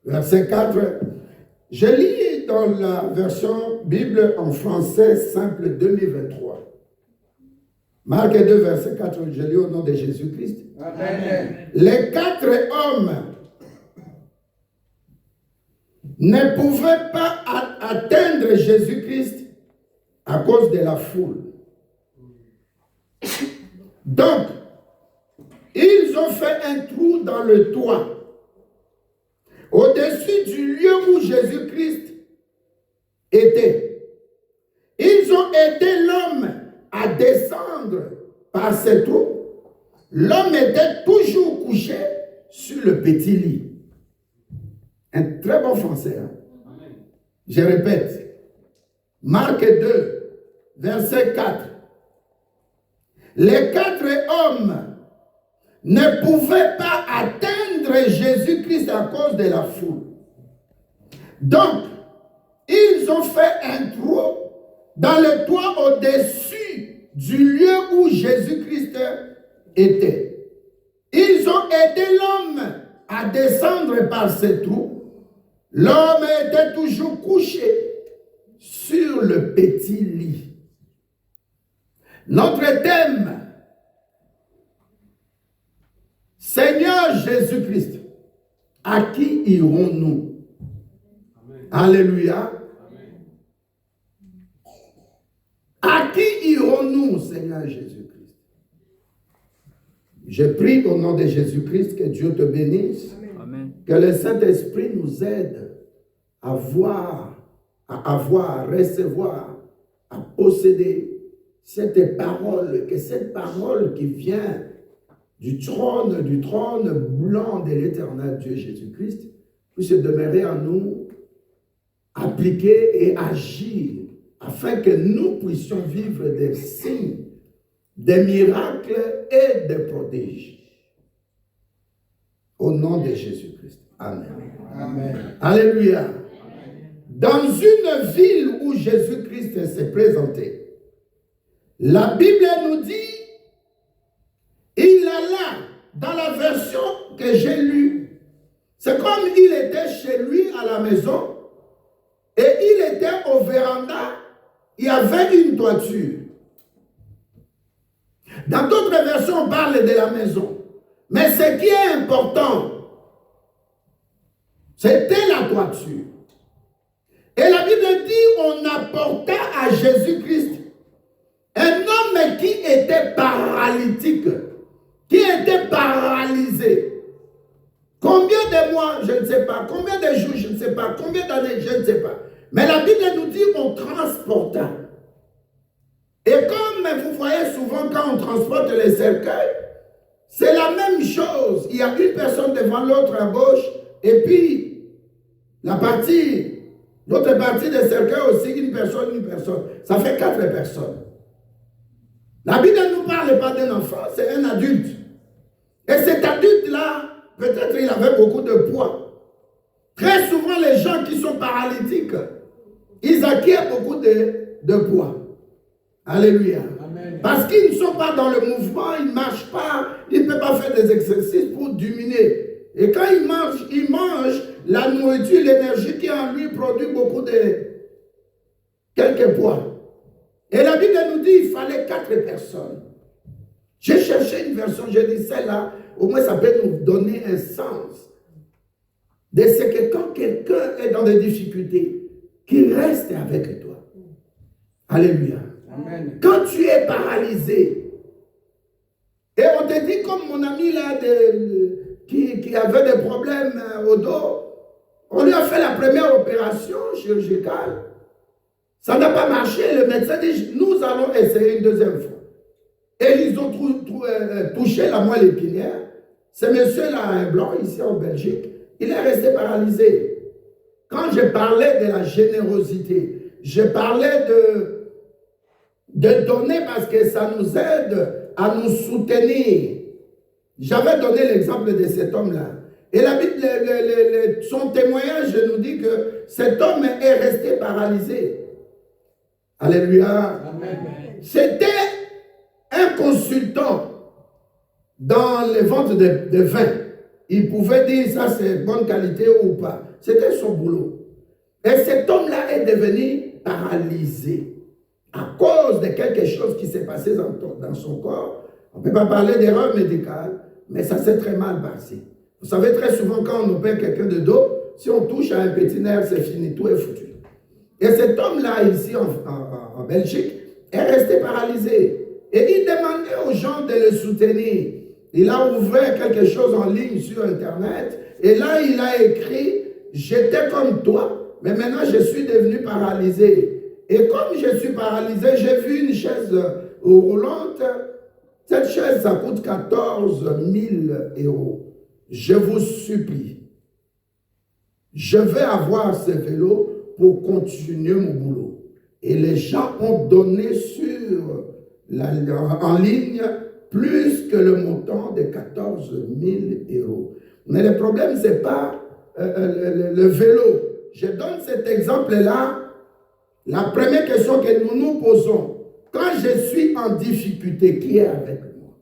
verset 4. Je lis dans la version Bible en français simple 2023. Marc 2, verset 4, je lis au nom de Jésus-Christ. Amen. Les 4 hommes ne pouvaient pas atteindre Jésus-Christ à cause de la foule. Donc, ils ont fait un trou dans le toit, au-dessus du lieu où Jésus-Christ était. Ils ont aidé l'homme à descendre par ce trou. L'homme était toujours couché sur le petit lit. Un très bon français. Hein? Je répète. Marc 2, verset 4. Les 4 hommes ne pouvaient pas atteindre Jésus-Christ à cause de la foule. Donc, ils ont fait un trou dans le toit au-dessus du lieu où Jésus-Christ était. Ils ont aidé l'homme à descendre par ce trou. L'homme était toujours couché sur le petit lit. Notre thème, Seigneur Jésus-Christ, à qui irons-nous? Alléluia. Amen. À qui irons-nous, Seigneur Jésus-Christ? Je prie au nom de Jésus-Christ que Dieu te bénisse. Amen. Que le Saint-Esprit nous aide à voir, à avoir, à recevoir, à posséder cette parole, que cette parole qui vient du trône blanc de l'éternel Dieu Jésus-Christ puisse demeurer en nous, appliquer et agir, afin que nous puissions vivre des signes, des miracles et des prodiges. Au nom de Jésus-Christ. Amen. Amen. Alléluia. Amen. Dans une ville où Jésus-Christ s'est présenté, la Bible nous dit, il alla dans la version que j'ai lue. C'est comme il était chez lui à la maison et il était au véranda, il y avait une toiture. Dans d'autres versions, on parle de la maison. Mais ce qui est important, c'était la toiture. Et la Bible dit, on apporta à Jésus-Christ un homme qui était paralytique, qui était paralysé. Combien de mois, je ne sais pas. Combien de jours, je ne sais pas. Combien d'années, je ne sais pas. Mais la Bible nous dit qu'on transporta. Et comme vous voyez souvent quand on transporte les cercueils, c'est la même chose. Il y a une personne devant l'autre à gauche, et puis l'autre partie des cercueils aussi, une personne. Ça fait 4 personnes. La Bible ne nous parle pas d'un enfant, c'est un adulte. Et cet adulte-là, peut-être il avait beaucoup de poids. Très souvent, les gens qui sont paralytiques, ils acquièrent beaucoup de poids. Alléluia. Amen. Parce qu'ils ne sont pas dans le mouvement, ils ne marchent pas, ils ne peuvent pas faire des exercices pour diminuer. Et quand ils mangent la nourriture, l'énergie qui en lui produit beaucoup de quelques poids. Et la Bible nous dit qu'il fallait 4 personnes. J'ai cherché une version, j'ai dit celle-là, au moins ça peut nous donner un sens. De ce que quand quelqu'un est dans des difficultés, qu'il reste avec toi. Alléluia. Amen. Quand tu es paralysé, et on te dit comme mon ami là, qui avait des problèmes au dos, on lui a fait la première opération chirurgicale. Ça n'a pas marché. Le médecin dit, nous allons essayer une deuxième fois. Et ils ont touché la moelle épinière. Ce monsieur-là, un blanc, ici en Belgique, il est resté paralysé. Quand je parlais de la générosité, je parlais de donner parce que ça nous aide à nous soutenir. J'avais donné l'exemple de cet homme-là. Et la Bible, son témoignage nous dit que cet homme est resté paralysé. Alléluia. C'était un consultant dans les ventes de vin. il pouvait dire ça c'est bonne qualité ou pas. C'était son boulot. Et cet homme-là est devenu paralysé à cause de quelque chose qui s'est passé dans son corps. On ne peut pas parler d'erreur médicale, mais ça s'est très mal passé. Vous savez, très souvent, quand on opère quelqu'un de dos, si on touche à un petit nerf, c'est fini, tout est foutu. Et cet homme-là, ici en Belgique, est resté paralysé. Et il demandait aux gens de le soutenir. Il a ouvert quelque chose en ligne sur Internet. Et là, il a écrit, j'étais comme toi, mais maintenant je suis devenu paralysé. Et comme je suis paralysé, j'ai vu une chaise roulante. Cette chaise, ça coûte 14 000 €. Je vous supplie, je vais avoir ce vélo pour continuer mon boulot. Et les gens ont donné en ligne plus que le montant de 14 000 €. Mais le problème, ce n'est pas le vélo. Je donne cet exemple-là. La première question que nous nous posons, quand je suis en difficulté, qui est avec moi?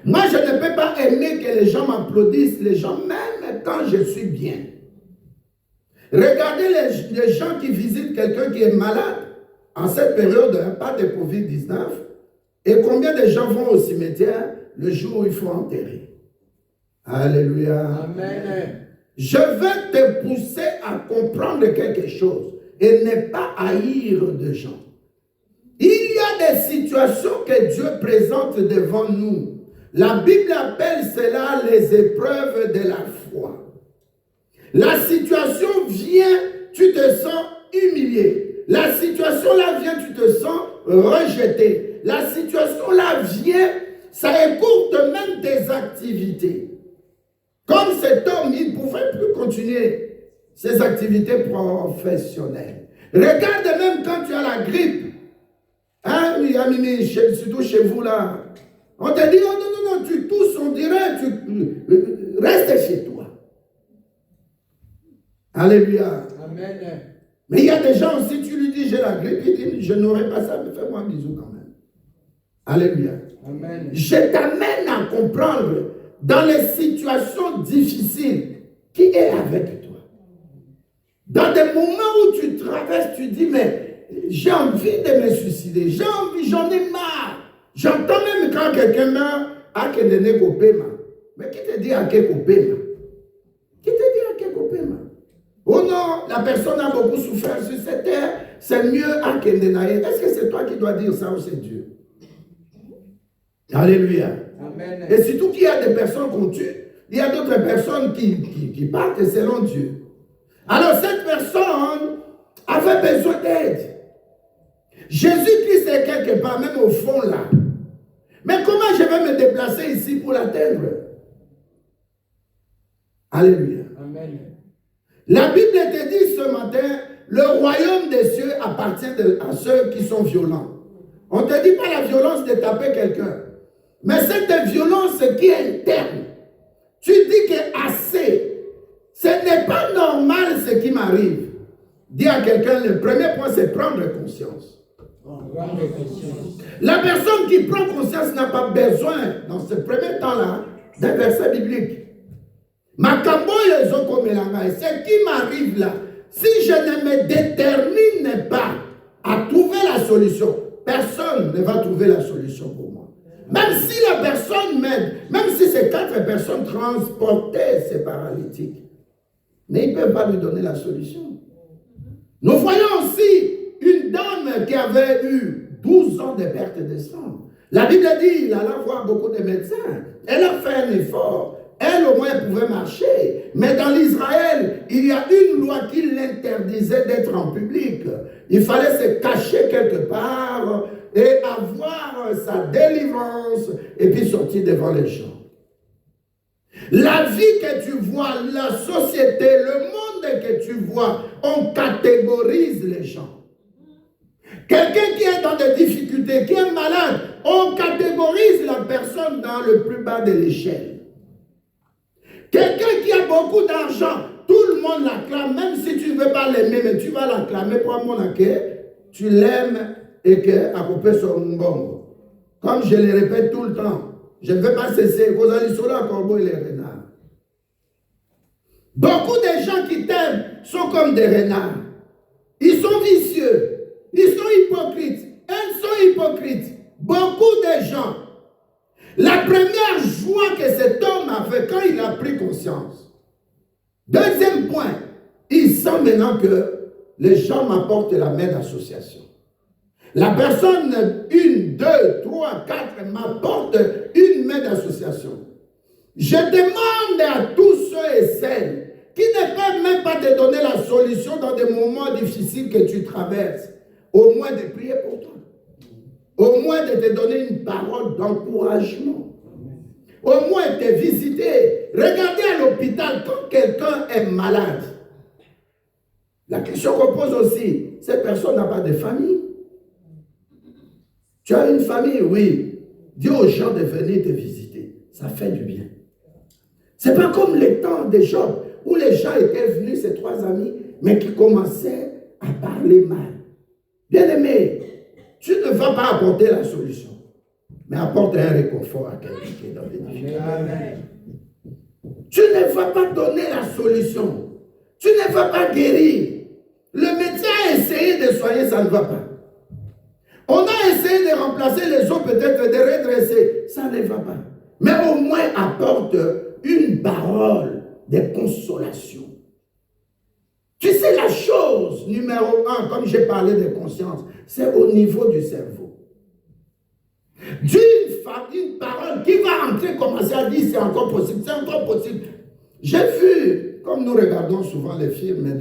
Moi, je ne peux pas aimer que les gens m'applaudissent, les gens même quand je suis bien. Regardez les gens qui visitent quelqu'un qui est malade en cette période, pas de Covid-19, et combien de gens vont au cimetière le jour où il faut enterrer. Alléluia. Amen. Je veux te pousser à comprendre quelque chose et ne pas haïr de gens. Il y a des situations que Dieu présente devant nous. La Bible appelle cela les épreuves de la foi. La situation vient, tu te sens humilié. La situation là vient, tu te sens rejeté. La situation là vient, ça écourte même tes activités. Comme cet homme, il ne pouvait plus continuer ses activités professionnelles. Regarde même quand tu as la grippe. Hein, surtout chez vous là. On te dit, oh non, tu tousses, on dirait, tu restes chez toi. Alléluia. Amen. Mais il y a des gens, si tu lui dis, j'ai la grippe, il dit, je n'aurai pas ça, mais fais-moi un bisou quand même. Alléluia. Amen. Je t'amène à comprendre, dans les situations difficiles, qui est avec toi. Dans des moments où tu traverses, tu dis, mais j'ai envie de me suicider, j'ai envie, j'en ai marre. J'entends même quand quelqu'un meurt, à Kendene Kopema. Mais qui te dit à Kopema? Qui te dit à Kopema? Oh non, la personne a beaucoup souffert sur cette terre, c'est mieux à Kendenaï. Est-ce que c'est toi qui dois dire ça ou c'est Dieu? Alléluia. Amen. Et surtout qu'il y a des personnes qu'on tue, il y a d'autres personnes qui partent selon Dieu. Alors cette personne avait besoin d'aide. Jésus-Christ est quelque part, même au fond là. Mais comment je vais me déplacer ici pour l'atteindre? Alléluia. Amen. La Bible te dit ce matin, le royaume des cieux appartient à ceux qui sont violents. On ne te dit pas la violence de taper quelqu'un. Mais cette violence qui est interne. Tu dis que assez. Ce n'est pas normal ce qui m'arrive. Dis à quelqu'un, le premier point c'est prendre conscience. La personne qui prend conscience n'a pas besoin, dans ce premier temps-là, d'un verset biblique. Ce qui m'arrive là, si je ne me détermine pas à trouver la solution, personne ne va trouver la solution pour moi. Même si la personne m'aide, même si ces 4 personnes transportaient ces paralytiques, mais ils ne peuvent pas lui donner la solution. Nous voyons aussi une dame qui avait eu 12 ans de perte de sang. La Bible dit, il alla voir beaucoup de médecins. Elle a fait un effort. Elle, au moins, pouvait marcher. Mais dans l'Israël, il y a une loi qui l'interdisait d'être en public. Il fallait se cacher quelque part et avoir sa délivrance et puis sortir devant les gens. La vie que tu vois, la société, le monde que tu vois, on catégorise les gens. Quelqu'un qui est dans des difficultés, qui est malade, on catégorise la personne dans le plus bas de l'échelle. Quelqu'un qui a beaucoup d'argent, tout le monde l'acclame, même si tu ne veux pas l'aimer, mais tu vas l'acclamer pour mon accueil, tu l'aimes et que à couper son bon. Comme je le répète tout le temps, je ne vais pas cesser. Vous allez sur la corbeau et les renards. Beaucoup de gens qui t'aiment sont comme des renards. Ils sont vicieux. Ils sont hypocrites. Elles sont hypocrites. Beaucoup de gens. La première joie que cet homme avait quand il a pris conscience. Deuxième point, il sent maintenant que les gens m'apportent la main d'association. La personne 1, 2, 3, 4 m'apporte une main d'association. Je demande à tous ceux et celles qui ne peuvent même pas te donner la solution dans des moments difficiles que tu traverses, au moins de prier pour toi. Au moins de te donner une parole d'encouragement. Au moins de te visiter. Regardez à l'hôpital quand quelqu'un est malade. La question qu'on pose aussi, cette personne n'a pas de famille. Tu as une famille, oui. Dis aux gens de venir te visiter. Ça fait du bien. Ce n'est pas comme les temps des Job, où les gens étaient venus, ces 3 amis, mais qui commençaient à parler mal. Bien-aimé, tu ne vas pas apporter la solution, mais apporte un réconfort à quelqu'un qui est dans les difficultés. Tu ne vas pas donner la solution. Tu ne vas pas guérir. Le médecin a essayé de soigner, ça ne va pas. On a essayé de remplacer les os, peut-être de redresser, ça ne va pas. Mais au moins apporte une parole de consolation. Tu sais, la chose numéro 1, comme j'ai parlé de conscience, c'est au niveau du cerveau. D'une parole qui va entrer, commencer à dire c'est encore possible, c'est encore possible. J'ai vu, comme nous regardons souvent les films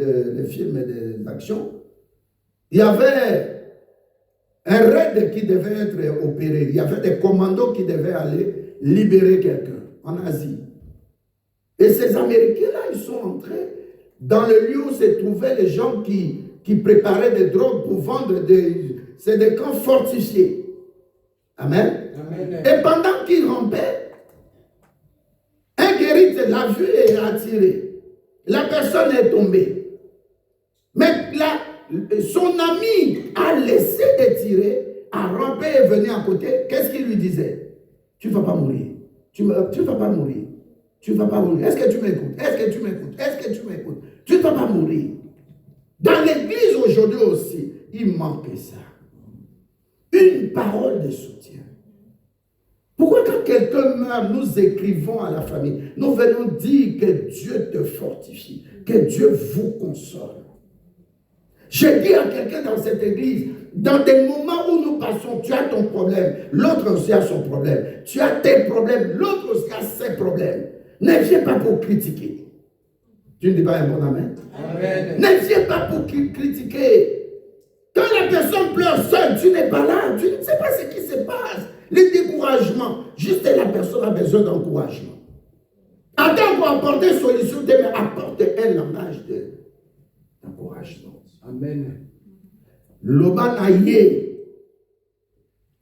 d'action, il y avait un raid qui devait être opéré. Il y avait des commandos qui devaient aller libérer quelqu'un en Asie. Et ces Américains-là, ils sont entrés dans le lieu où se trouvaient les gens qui préparaient des drogues pour vendre c'est des camps fortifiés. Amen. Amen. Et pendant qu'ils rampaient, un guérite l'a vu et a tiré. La personne est tombée. Mais son ami a laissé de tirer, a rampé et venu à côté. Qu'est-ce qu'il lui disait? Tu ne vas pas mourir. Tu ne vas pas mourir. Tu ne vas pas mourir. Est-ce que tu m'écoutes? Est-ce que tu m'écoutes? Est-ce que tu m'écoutes? Tu ne vas pas mourir. Dans l'église aujourd'hui aussi, il manque ça. Une parole de soutien. Pourquoi quand quelqu'un meurt, nous écrivons à la famille, nous venons dire que Dieu te fortifie, que Dieu vous console. J'ai dit à quelqu'un dans cette église, dans des moments où nous passons, tu as ton problème, l'autre aussi a son problème. Tu as tes problèmes, l'autre aussi a ses problèmes. Ne viens pas pour critiquer. Tu ne dis pas un bon amen? Amen. Ne viens pas pour critiquer. Quand la personne pleure seule, tu n'es pas là. Tu ne sais pas ce qui se passe. Le découragement. Juste la personne a besoin d'encouragement. Attends pour apporter solution, mais apporte un langage d'encouragement. Amen. Lobanaye.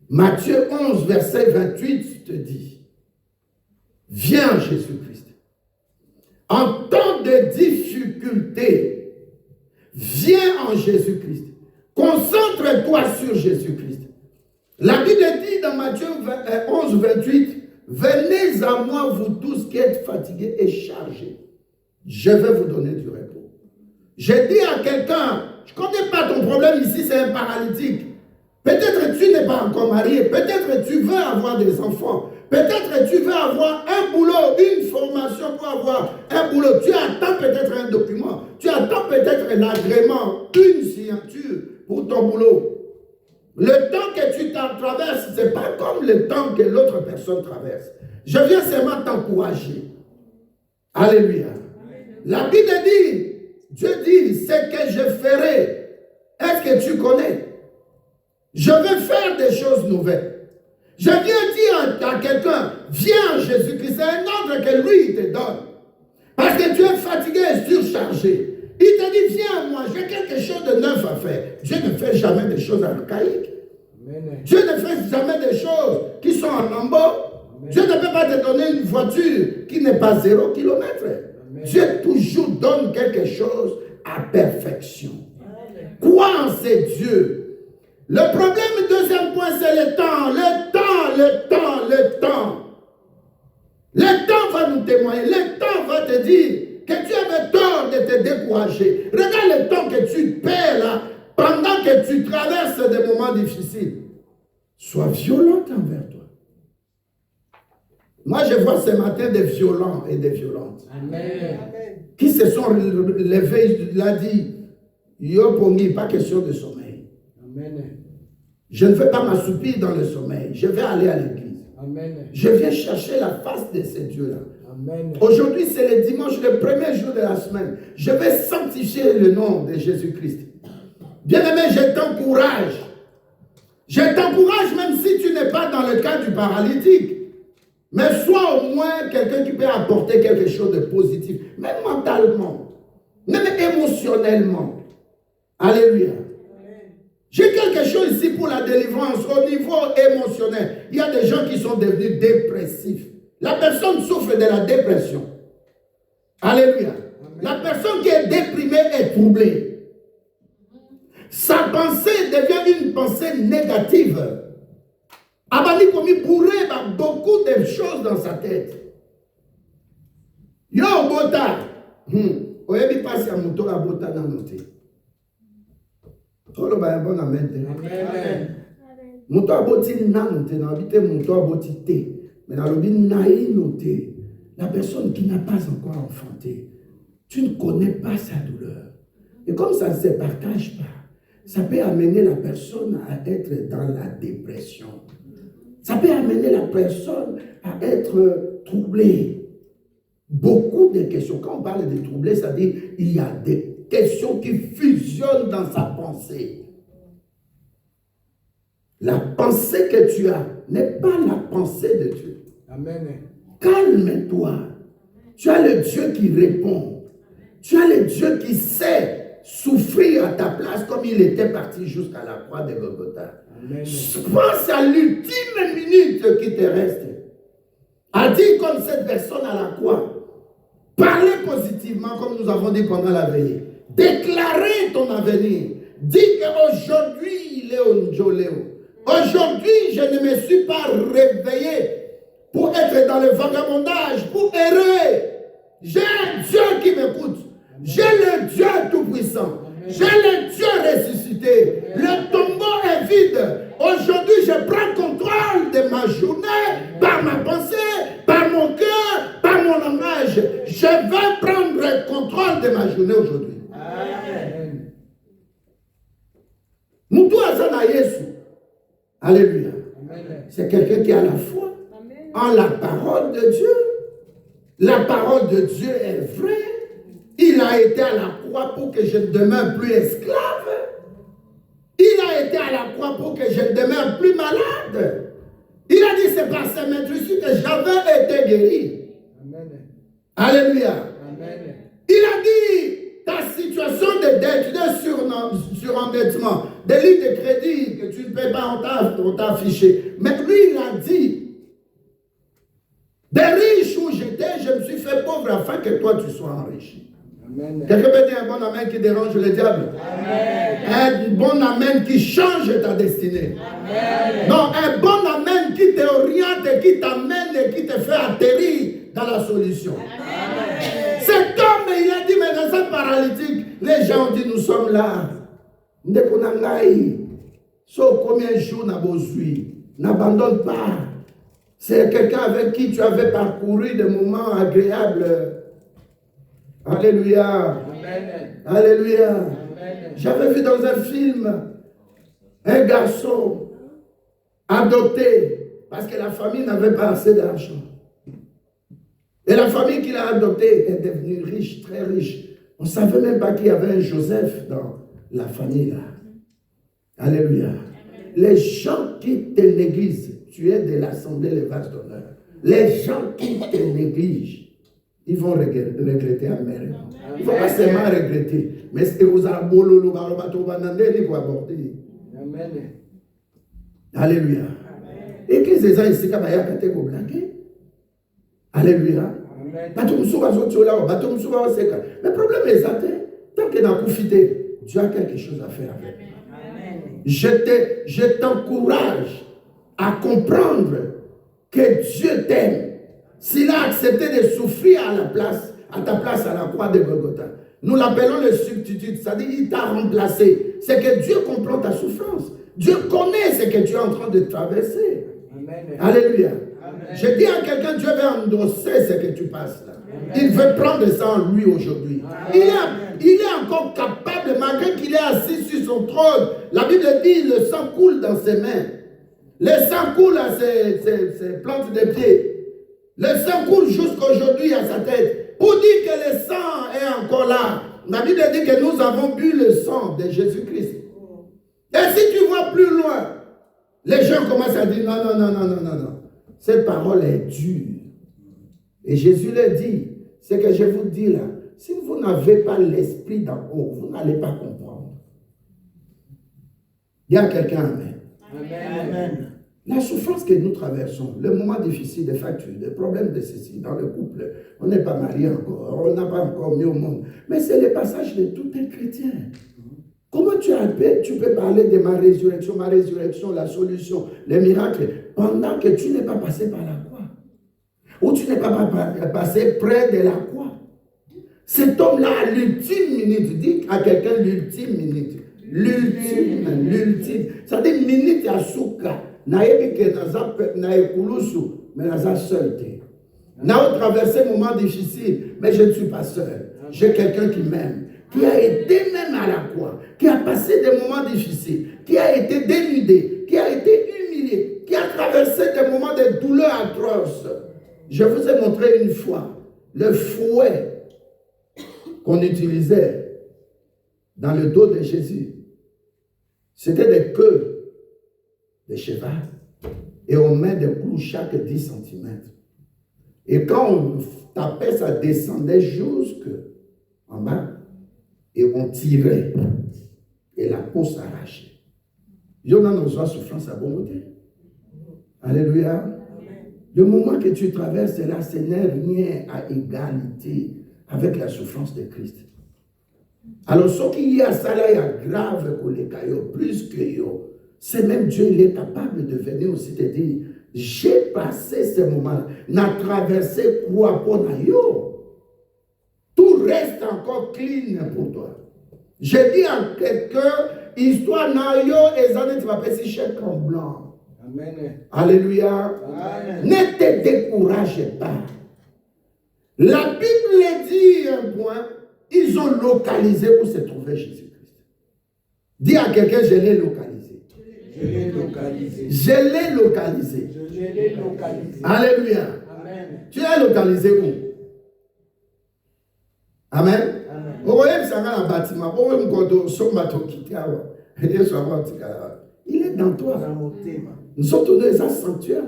Matthieu 11, verset 28 te dit, viens Jésus-Christ. En temps de difficulté, viens en Jésus-Christ. Concentre-toi sur Jésus-Christ. La Bible dit dans Matthieu 11, 28, venez à moi vous tous qui êtes fatigués et chargés. Je vais vous donner du repos. J'ai dit à quelqu'un, je ne connais pas ton problème ici, c'est un paralytique. Peut-être tu n'es pas encore marié, peut-être tu veux avoir des enfants, peut-être tu veux avoir un boulot, une formation pour avoir un boulot. Tu attends peut-être un document, tu attends peut-être l'agrément, une signature pour ton boulot. Le temps que tu traverses, ce n'est pas comme le temps que l'autre personne traverse. Je viens seulement t'encourager. Alléluia. La Bible dit, Dieu dit, c'est que je ferai. Est-ce que tu connais? Je vais faire des choses nouvelles. Je viens dire à quelqu'un, viens en Jésus-Christ. C'est un ordre que lui, il te donne. Parce que tu es fatigué et surchargé. Il te dit, viens à moi, j'ai quelque chose de neuf à faire. Dieu ne fait jamais des choses archaïques. Amen. Dieu ne fait jamais des choses qui sont en lambeaux. Dieu ne peut pas te donner une voiture qui n'est pas 0 km. Amen. Dieu toujours donne quelque chose à perfection. Crois en ces dieux. Le problème, deuxième point, c'est le temps. Le temps, le temps, le temps. Le temps va nous témoigner. Le temps va te dire que tu avais découragé. Regarde le temps que tu perds là, pendant que tu traverses des moments difficiles. Sois violente envers toi. Moi, je vois ce matin des violents et des violentes. Amen. Qui se sont levés, il a dit, yo pongi, pas question de sommeil. Amen. Je ne vais pas m'assoupir dans le sommeil. Je vais aller à l'église. Amen. Je viens chercher la face de ces dieux-là. Aujourd'hui, c'est le dimanche, le premier jour de la semaine. Je vais sanctifier le nom de Jésus-Christ. Bien-aimé, je t'encourage. Je t'encourage même si tu n'es pas dans le cas du paralytique. Mais sois au moins quelqu'un qui peut apporter quelque chose de positif. Même mentalement. Même émotionnellement. Alléluia. J'ai quelque chose ici pour la délivrance au niveau émotionnel. Il y a des gens qui sont devenus dépressifs. La personne souffre de la dépression. Alléluia. Amen. La personne qui est déprimée est troublée. Sa pensée devient une pensée négative. Abali komi bourré par beaucoup de choses dans sa tête. Yo bota. Oyebi passe à mouton la bota dans notre. Oh le ba bon amen. Amen. Mouton aboti na monte na habite mouton aboti té. Mais dans le naïnoté, la personne qui n'a pas encore enfanté, tu ne connais pas sa douleur. Et comme ça ne se partage pas, ça peut amener la personne à être dans la dépression. Ça peut amener la personne à être troublée. Beaucoup de questions. Quand on parle de troublé, ça dit il y a des questions qui fusionnent dans sa pensée. La pensée que tu as n'est pas la pensée de Dieu. Amen. Calme-toi. Tu as le Dieu qui répond. Tu as le Dieu qui sait souffrir à ta place comme il était parti jusqu'à la croix de Golgotha. Amen. Pense à l'ultime minute qui te reste. À dire comme cette personne à la croix. Parlez positivement comme nous avons dit pendant la veillée. Déclarez ton avenir. Dis qu'aujourd'hui, Léo Njoleo. Aujourd'hui, je ne me suis pas réveillé pour être dans le vagabondage, pour errer. J'ai un Dieu qui m'écoute. J'ai le Dieu tout-puissant. J'ai le Dieu ressuscité. Le tombeau est vide. Aujourd'hui, je prends contrôle de ma journée par ma pensée, par mon cœur, par mon langage. Je vais prendre contrôle de ma journée aujourd'hui. Amen. Moutou Azana Yesu. Alléluia. C'est quelqu'un qui a la foi en la parole de Dieu. La parole de Dieu est vraie. Il a été à la croix pour que je ne demeure plus esclave. Il a été à la croix pour que je ne demeure plus malade. Il a dit c'est par ses maîtrises que j'avais été guéri. Amen. Alléluia. Amen. Il a dit ta situation de dette, de surendettement, des lignes de crédit que tu ne payes pas, on t'a affiché. Mais lui, il a dit, des riches où j'étais, je me suis fait pauvre afin que toi tu sois enrichi. Quelqu'un peut dire un bon amen qui dérange le diable? Amen. Un bon amen qui change ta destinée. Amen. Non, un bon amen qui t'oriente, qui t'amène et qui te fait atterrir dans la solution. Amen. Cet homme, il a dit, mais dans un paralytique, les gens ont dit, nous sommes là. So, combien de jours n'a besoin? N'abandonne pas. C'est quelqu'un avec qui tu avais parcouru des moments agréables. Alléluia. Amen. Alléluia. Amen. J'avais vu dans un film un garçon adopté parce que la famille n'avait pas assez d'argent. Et la famille qu'il a adoptée est devenue riche, très riche. On ne savait même pas qu'il y avait un Joseph dans la famille là. Alléluia. Amen. Les gens qui te négligent, tu es de l'Assemblée les vases d'honneur. Les gens qui te négligent, ils vont regretter amèrement. Il ne faut pas seulement regretter. Mais c'est que vous avez bololo, il faut aborder. Amen. Alléluia. Et que ces gens ici, quand ils ont blagué. Alléluia. Mais le problème est ça. Tant que dans profité, Dieu a quelque chose à faire avec. Je t'encourage à comprendre que Dieu t'aime. S'il a accepté de souffrir à ta place à la croix de Golgotha, Nous l'appelons le substitut, c'est-à-dire il t'a remplacé. C'est que Dieu comprend ta souffrance. Dieu connaît ce que tu es en train de traverser. Amen. Alléluia. Amen. Je dis à quelqu'un, Dieu veut endosser ce que tu passes là. Amen. Il veut prendre ça en lui aujourd'hui. Il est encore capable, malgré qu'il est assis sur son trône. La Bible dit, le sang coule dans ses mains. Le sang coule à ses plantes de pied. Le sang coule jusqu'aujourd'hui à sa tête. Pour dire que le sang est encore là. La Bible dit que nous avons bu le sang de Jésus-Christ. Et si tu vois plus loin, les gens commencent à dire non. Cette parole est dure. Et Jésus leur dit, ce que je vous dis là, si vous n'avez pas l'esprit d'en haut, vous n'allez pas comprendre. Il y a quelqu'un, amen. Amen. La souffrance que nous traversons, le moment difficile des factures, des problèmes de ceci, dans le couple, on n'est pas marié encore, on n'a pas encore mis au monde. Mais c'est le passage de tout un chrétien. Comment tu peux parler de ma résurrection, la solution, les miracles, pendant que tu n'es pas passé par la croix? Ou tu n'es pas passé près de la croix? Cet homme-là, à l'ultime minute, dit à quelqu'un l'ultime minute. L'ultime. Ça dit minute à souka. Mais naza seul. N'a traversé un moment difficile, mais je ne suis pas seul. J'ai quelqu'un qui m'aime, qui a été même à la croix, qui a passé des moments difficiles, qui a été dénudé, qui a été humilié, qui a traversé des moments de douleur atroces. Je vous ai montré une fois le fouet qu'on utilisait dans le dos de Jésus. C'était des queues de cheval. Et on met des clous chaque 10 cm. Et quand on tapait, ça descendait jusqu'en bas. Et on tirait. Et la peau s'arrachait. Il y en a nos souffrance à bon côté. Alléluia. Le moment que tu traverses là, ce n'est rien à égalité avec la souffrance de Christ. Alors, ce qui y a ça là, il y a grave pour les caillots, plus que yo. C'est même Dieu, il est capable de venir aussi te dire, j'ai passé ce moment-là, n'a traversé quoi pour yo. Tout reste encore clean pour toi. Je dis à quelqu'un, histoire na yo, et ça tu vas passer chèque en blanc. Amen. Alléluia. Amen. Ne te décourage pas. La Bible dit un point, ils ont localisé où se trouvait Jésus-Christ. Dis à quelqu'un, je l'ai localisé. Je l'ai localisé. Je l'ai localisé. Je l'ai localisé. Alléluia. Amen. Tu es localisé où? Amen. Amen. Il est dans toi. Nous sommes tous des sanctuaires.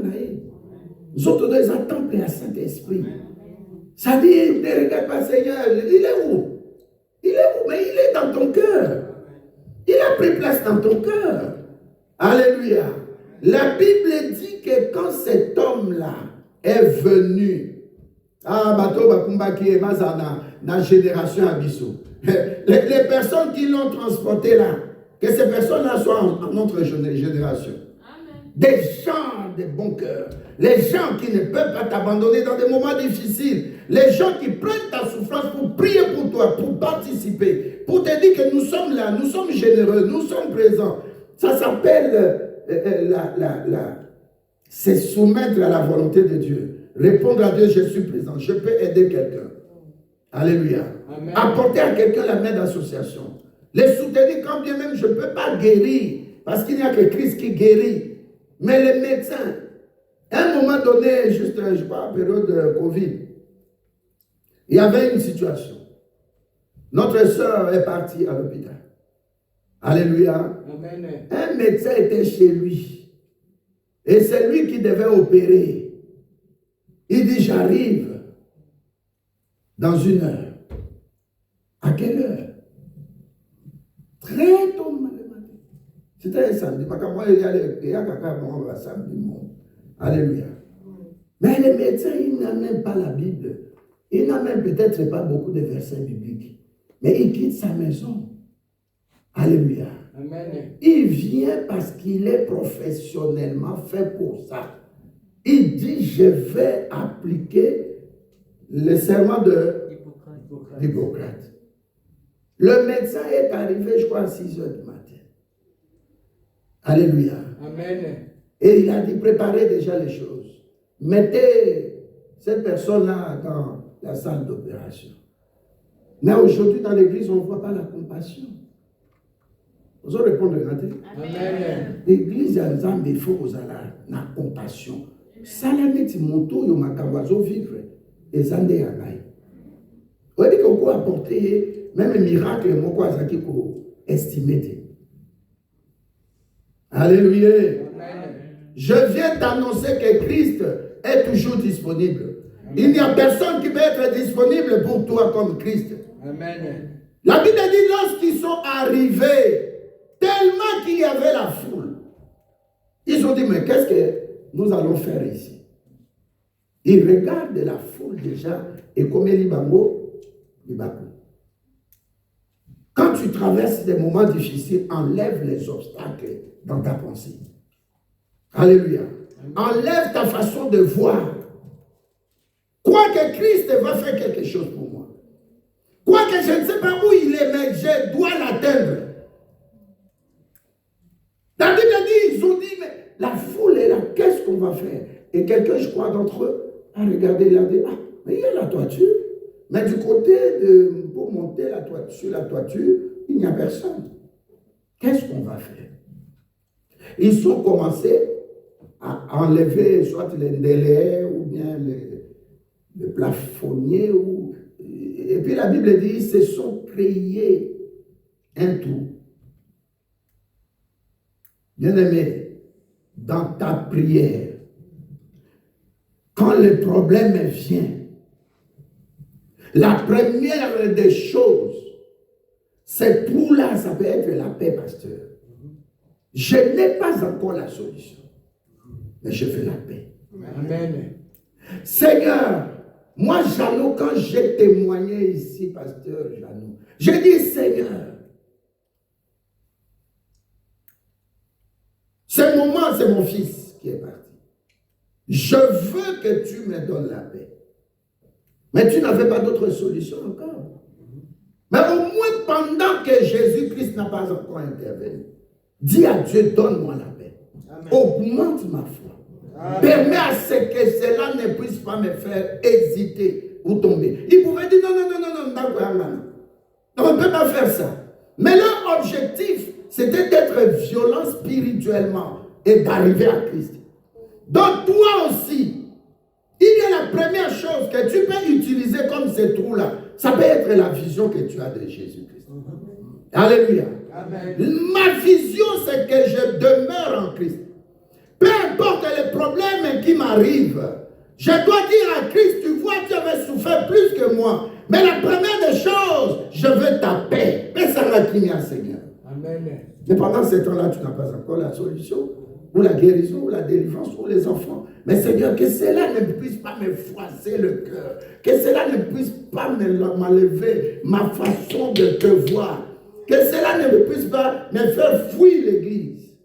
Nous sommes tous des temples à Saint-Esprit. Ça dit, ne regarde pas Seigneur, il est où? Il est où? Mais il est dans ton cœur. Il a pris place dans ton cœur. Alléluia. La Bible dit que quand cet homme-là est venu, la génération Abisso, les personnes qui l'ont transporté là, que ces personnes-là soient en notre génération. Des gens de bon cœur, les gens qui ne peuvent pas t'abandonner dans des moments difficiles, les gens qui prennent ta souffrance pour prier pour toi, pour participer, pour te dire que nous sommes là, nous sommes généreux, nous sommes présents. Ça s'appelle c'est soumettre à la volonté de Dieu. Répondre à Dieu, je suis présent, je peux aider quelqu'un. Alléluia. Amen. Apporter à quelqu'un la main d'association. Les soutenir quand bien même je ne peux pas guérir, parce qu'il n'y a que Christ qui guérit. Mais les médecins, à un moment donné, juste, je crois, en période de Covid, il y avait une situation. Notre soeur est partie à l'hôpital. Alléluia. Amen. Un médecin était chez lui. Et c'est lui qui devait opérer. Il dit, j'arrive dans 1 heure. À quelle heure? Très tôt. C'était un samedi. Il y a quelqu'un samedi. Alléluia. Mais les médecins, ils n'ont même pas la Bible. Ils n'ont même peut-être pas beaucoup de versets bibliques. Mais il quitte sa maison. Alléluia. Amen. Il vient parce qu'il est professionnellement fait pour ça. Il dit, je vais appliquer le serment d'Hippocrate. Le médecin est arrivé, je crois, à 6 heures du matin. Alléluia. Amen. Et il a dit, préparez déjà les choses. Mettez cette personne-là dans la salle d'opération. Mais aujourd'hui, dans l'église, on ne voit pas la compassion. Vous allez répondre, regardez. Amen. L'église, il faut que vous ayez la compassion. Ça, là, net, moto, yo makawazo vivre. Et ça, n'est pas vrai. Vous voyez qu'on peut apporter même un miracle, mon quoi, ça qui peut estimer. Alléluia. Amen. Je viens d'annoncer que Christ est toujours disponible. Il n'y a personne qui peut être disponible pour toi comme Christ. Amen. La Bible dit lorsqu'ils sont arrivés, tellement qu'il y avait la foule, ils ont dit, mais qu'est-ce que nous allons faire ici? Ils regardent la foule déjà et comme il y a quand tu traverses des moments difficiles, enlève les obstacles dans ta pensée. Alléluia. Enlève ta façon de voir. Crois que Christ va faire quelque chose pour moi. Crois que je ne sais pas où il est, mais je dois l'atteindre. La Bible dit, ils ont dit, mais la foule est là, qu'est-ce qu'on va faire? Et quelqu'un, je crois, d'entre eux, a regardé, il a dit, ah, mais il y a la toiture. Mais du côté pour monter sur la toiture, il n'y a personne. Qu'est-ce qu'on va faire? Ils ont commencé à enlever soit les délais ou bien le plafonnier. Et puis la Bible dit, ils se sont créés un trou. Bien-aimé, dans ta prière, quand le problème vient, la première des choses, ce trou-là, ça peut être la paix, pasteur. Je n'ai pas encore la solution, mais je veux la paix. Amen. Seigneur, moi, Jeannot, quand j'ai témoigné ici, pasteur Jeannot, j'ai dit, Seigneur, ce moment, c'est mon fils qui est parti. Je veux que tu me donnes la paix. Mais tu n'avais pas d'autre solution encore. Mais au moins, pendant que Jésus-Christ n'a pas encore intervenu, dis à Dieu, donne-moi la paix. Amen. Augmente ma foi. Amen. Permets à ce que cela ne puisse pas me faire hésiter ou tomber. Ils pouvaient dire non, on ne peut pas faire ça. Mais leur objectif, c'était d'être violent spirituellement et d'arriver à Christ. Donc toi aussi, il y a la première chose que tu peux utiliser comme ce trou-là. Ça peut être la vision que tu as de Jésus-Christ. Alléluia. Amen. Ma vision, c'est que je demeure en Christ. Peu importe les problèmes qui m'arrivent, je dois dire à Christ, tu vois, tu avais souffert plus que moi. Mais la première des choses, je veux ta paix. Paix, ça va qui m'a, Seigneur. Amen. Mais pendant ce temps-là, tu n'as pas encore la solution, ou la guérison, ou la délivrance, ou les enfants. Mais Seigneur, que cela ne puisse pas me froisser le cœur. Que cela ne puisse pas m'enlever ma façon de te voir. Que cela ne puisse pas me faire fuir l'église.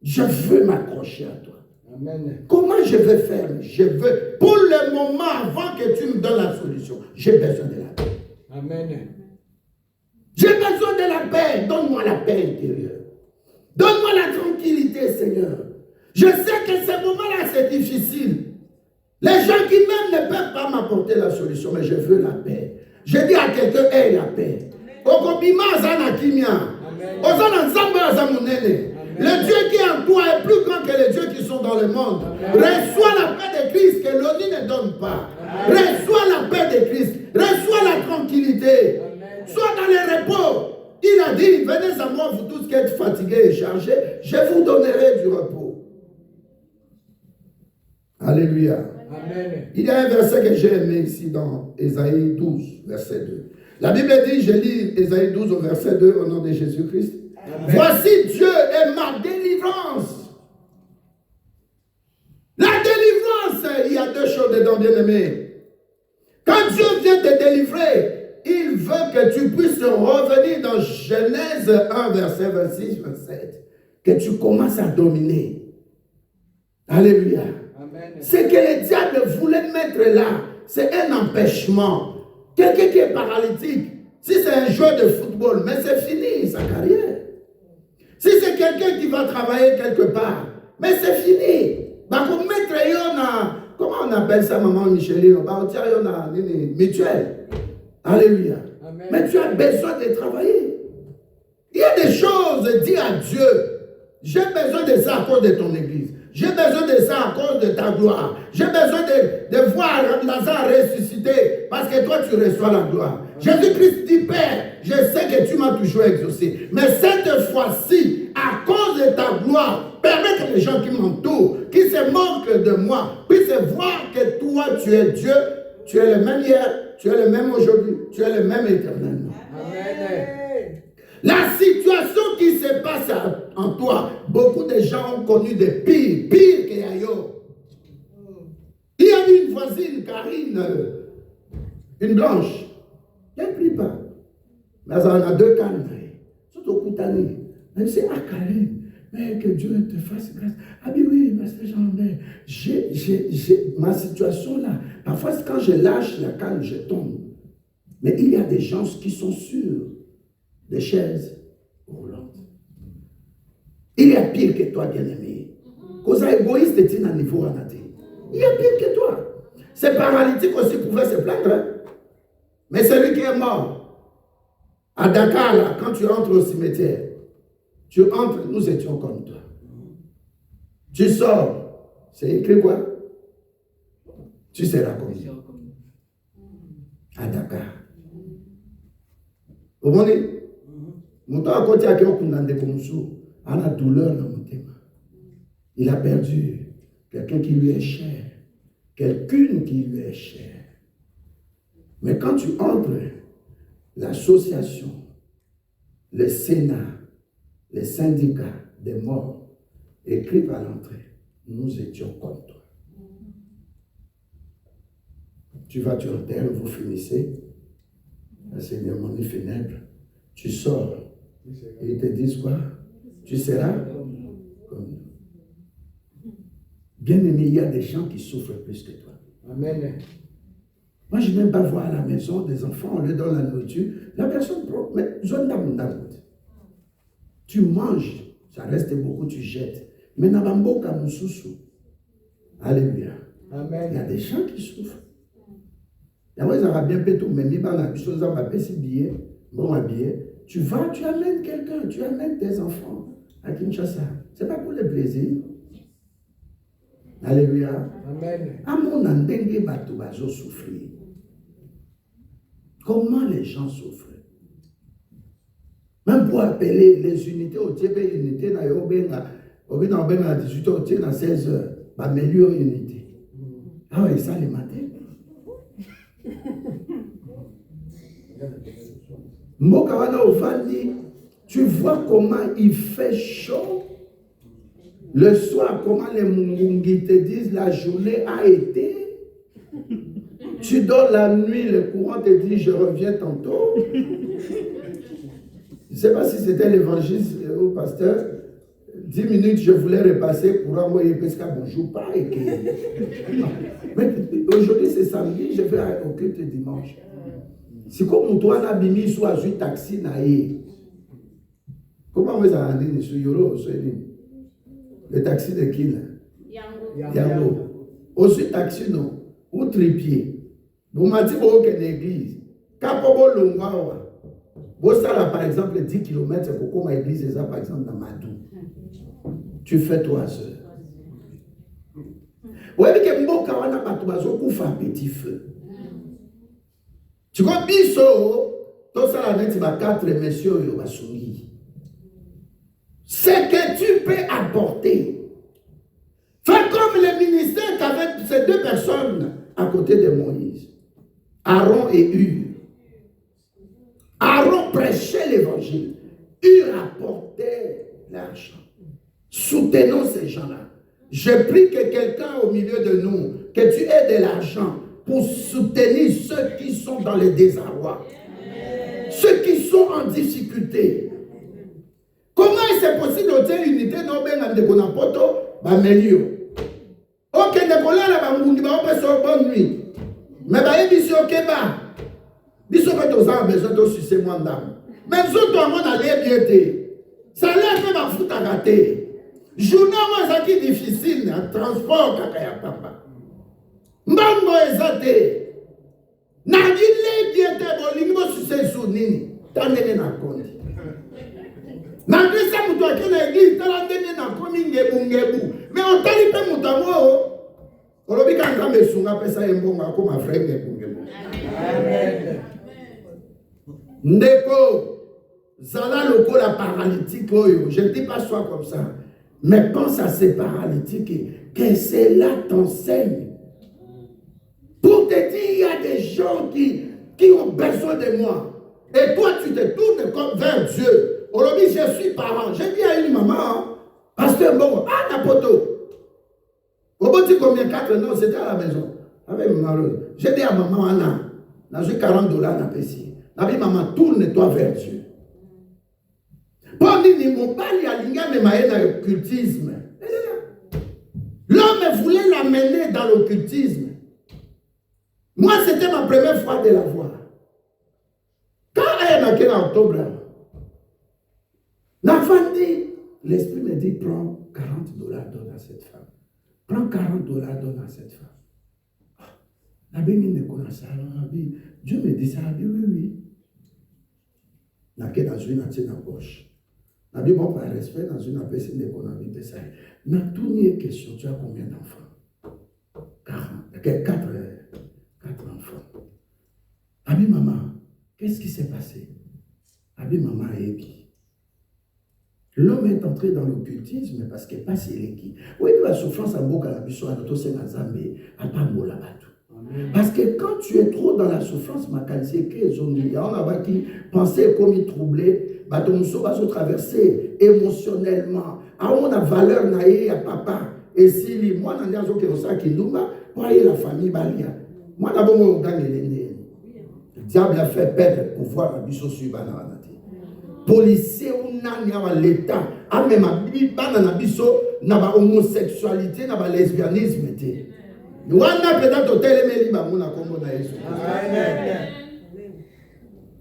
Je veux m'accrocher à toi. Amen. Comment je vais faire? Je veux, pour le moment, avant que tu me donnes la solution, j'ai besoin de la paix. Amen. J'ai besoin de la paix. Donne-moi la paix intérieure. Donne-moi la tranquillité, Seigneur. Je sais que ces moments-là, c'est difficile. Les gens qui même ne peuvent pas m'apporter la solution, mais je veux la paix. Je dis à quelqu'un, aie la paix. Le Dieu qui est en toi est plus grand que les dieux qui sont dans le monde. Reçois la paix de Christ que l'ONU ne donne pas. Reçois la paix de Christ. Reçois la tranquillité. Sois dans le repos. Il a dit, venez à moi, vous tous qui êtes fatigués et chargés, je vous donnerai du repos. Alléluia. Amen. Il y a un verset que j'ai aimé ici dans Ésaïe 12, verset 2. La Bible dit, je lis Ésaïe 12 au verset 2 au nom de Jésus-Christ. Voici Dieu est ma délivrance. La délivrance, il y a deux choses dedans, bien-aimés. Quand Dieu vient te délivrer, il veut que tu puisses revenir dans Genèse 1, verset 26, 27. Que tu commences à dominer. Alléluia. Amen. Ce que le diable voulait mettre là, c'est un empêchement. Quelqu'un qui est paralytique, Si c'est un joueur de football, mais c'est fini sa carrière. Si c'est quelqu'un qui va travailler quelque part, mais c'est fini. Bah, comme mettre comment on appelle ça, maman Micheline? Bah, on a mutuelle. Alléluia. Amen. Mais tu as besoin de travailler. Il y a des choses, dis à Dieu, j'ai besoin de ça à cause de ton église. J'ai besoin de ça à cause de ta gloire. J'ai besoin de voir Lazare ressusciter parce que toi tu reçois la gloire. Jésus-Christ dit, Père, je sais que tu m'as toujours exaucé. Mais cette fois-ci, à cause de ta gloire, permets que les gens qui m'entourent, qui se moquent de moi, puissent voir que toi tu es Dieu, tu es le même hier, tu es le même aujourd'hui, tu es le même éternellement. Amen. La situation qui se passe en toi, beaucoup de gens ont connu des pires que ailleurs. Il y a une voisine, Karine, une blanche, elle ne prie pas. Mais elle en a 2 cannes. Surtout Koutani. Elle dit, ah Karine, mais que Dieu te fasse grâce. Ah oui, Pasteur Jean, mais j'ai ma situation là. Parfois, quand je lâche la canne, je tombe. Mais il y a des gens qui sont sûrs des chaises roulantes. Il y a pire que toi, bien-aimé. Cause égoïste est à niveau anaté. Il y a pire que toi. Ces paralytiques aussi pouvaient se plaindre. Hein? Mais celui qui est mort, à Dakar, là, quand tu entres au cimetière, tu entres, nous étions comme toi. Tu sors, c'est écrit quoi? Tu seras comme nous. À Dakar. Vous comprenez? Il a perdu quelqu'un qui lui est cher, quelqu'une qui lui est chère. Mais quand tu entres, l'association, le Sénat, les syndicats des morts écrivent à l'entrée, nous étions comme toi. Tu vas, tu enterres, vous finissez, la cérémonie funèbre, tu sors, et ils te disent quoi? Tu seras comme nous. Bien-aimé, il y a des gens qui souffrent plus que toi. Amen. Moi, je n'aime pas voir à la maison des enfants, on leur donne la nourriture, la personne prend, mais tu manges, ça reste beaucoup, tu jettes. Mais Nabamboka Moussousou. Alléluia. Amen. Il y a des gens qui souffrent. Et moi, ça va bien péter, mais il y a des choses à m'appeler si billet, bon habillé. Tu vas, tu amènes quelqu'un, tu amènes tes enfants à Kinshasa. Ce n'est pas pour le plaisir. Alléluia. Amen. À mon endenge, bateau va souffrir. Comment les gens souffrent? Même pour appeler les unités, au Tibet, unité, au 18 au Tibet, à 16 heures, ma meilleure unité. Ah oui, ça, les matins. Mokawana Ovandi, tu vois comment il fait chaud. Le soir, comment les Mungungi te disent la journée a été. Tu dors la nuit, le courant te dit je reviens tantôt. Je ne sais pas si c'était l'évangile au pasteur. 10 minutes, je voulais repasser pour envoyer Pesca bonjour, pas et mais aujourd'hui c'est samedi, je vais au culte dimanche. C'est comme toi, na bimi soit un taxi naïe. Comment vous avez dit sur Yoro, le taxi de qui là? Yango. Aussi taxi non, ou tripier. Vous m'avez dit que l'église. Kapobo Longwawa. Vous savez par exemple 10 km pour comment l'église est par exemple dans Madou. Tu fais 3 heures. Vous voyez que Mboka wana batubazo kufa petit feu. Tu vois, biso, tout ça la net va 4 messieurs yo basongi. Ce que tu peux apporter. Fais comme le ministère qu'avec ces 2 personnes à côté de Moïse. Aaron et Hur. Aaron prêchait l'évangile. Hur apportait l'argent. Soutenons ces gens-là. Je prie que quelqu'un au milieu de nous, que tu aies de l'argent pour soutenir ceux qui sont dans le désarroi. Ceux qui sont en difficulté. Comment est-ce possible d'ôter l'unité de Bonapoto? Melio. Ok, de Kola, la Bamungi, bonne nuit. Mais bah, il dit au Keba. Biso que tu as besoin de sucer mon dame. Même si tu as mon aller bien été. Ça lève même à foutre à rater. Journée moi ça qui est difficile, en transport kaka ya papa. Mambo ezate. Na gile bien été bolingi mo sucer sou nini. Tanene na kondi. Na grisa mutu akena église tala ndenge na komi ngebu. Mais on tali pe mutu mo. Olobi ka ngambe sunga pesa embonga ko ma frère ngebu. Amen. Ndeko zala lokola paralytique oyo. Je ne dis pas sois comme ça. Mais pense à ces paralytiques que cela t'enseigne. Pour te dire, il y a des gens qui ont besoin de moi. Et toi, tu te tournes vers Dieu. Aujourd'hui, je suis parent. J'ai dit à une maman, pasteur bon, ah, Napoto. Au bout de combien 4 ans, c'était à la maison. Avec mon mari. J'ai dit à maman, Anna, j'ai $40 dans le PC. J'ai dit, maman, tourne-toi vers Dieu. L'homme voulait l'amener dans l'occultisme. Moi, c'était ma première fois de la voir. Quand elle est en octobre, l'enfant dit, l'esprit me dit, prends $40, donne à cette femme. Prends $40, donne à cette femme. Dieu me dit ça, oui. Dans une poche. Je dis, bon, par respect, dans une APC d'économie de ça. N'a tout nié question, tu as combien d'enfants? 4 enfants. Abi maman, qu'est-ce qui s'est passé? Abi maman est qui? L'homme est entré dans l'occultisme parce qu'il passe qui. Oui, la souffrance à Boka, la mission à notre Seigneur Zambé, à Pamola Batou. Parce que quand tu es trop dans la souffrance, ma qualité, on a qui penser comme il troublé, on se traverser émotionnellement. On a valeur naïe à papa. Et si moi, on a dit que pour la famille balia. Moi, d'abord, on gagne les. Le diable a fait perdre le pouvoir à Bissot sur Bananati. Policier, on a l'État. Ah, même à Bissot, on a homosexualité, on a lesbianisme.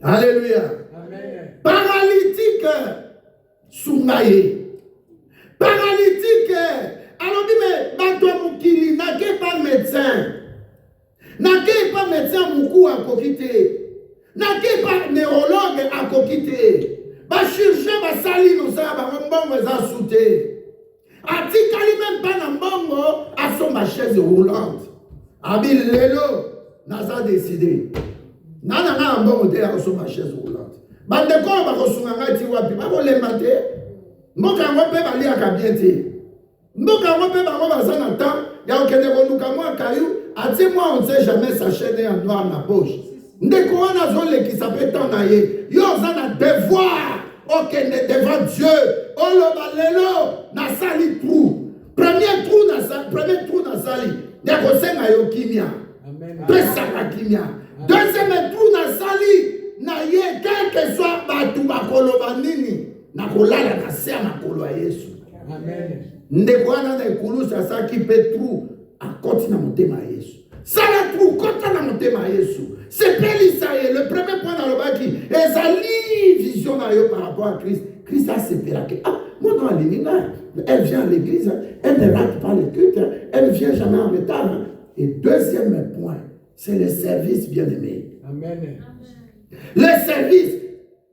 Alléluia. Paralytique, soumaye. Paralytique, alors dit, mais bateau moukili, n'a pas médecin. N'a pas médecin moukou à kokité. N'a pas neurologue à kokité. Ba chirurgien, ba sali, nous ça, ba mbongo, za souté. Atikali même pas dans mbongo, à son ma chaise roulante. Abil lelo, n'a décidé. Nana mbongo, te à son ma chaise roulante. Bande ko ba kosunga ti wapi, ba ko lembate. Mboka ngope ba liaka bien te. Mboka ngope ba ngo ba sana temps, ya okende ko luka moi caillou. Ati moi on sait jamais sa chaîne en noir na poche. Ndeko wana zo le qui s'appelle tanaye. Yo zana devoir okende devant Dieu. Olo balelo na sali trou. Premier trou na sali. Ndeko senga yo kimia. Amen. Pesa ka kimia. Deuxième trou na sali na ye quel que soit batu bakoloba nini na kolala na se na kolo ya Yesu. Amen. Ndeko wana na ikulusa sa ki petru akoti na motema ya Yesu. Sala trou kota na motema ya Yesu. C'est Pélisaïe, le premier point dans le bas qui est vision par rapport à Christ. Christ a séparé. Ah, moi dans l'Église, elle vient à l'église, elle ne rate pas les cultes, elle ne vient jamais en retard. Et deuxième point, c'est le service bien-aimé. Amen. Le service,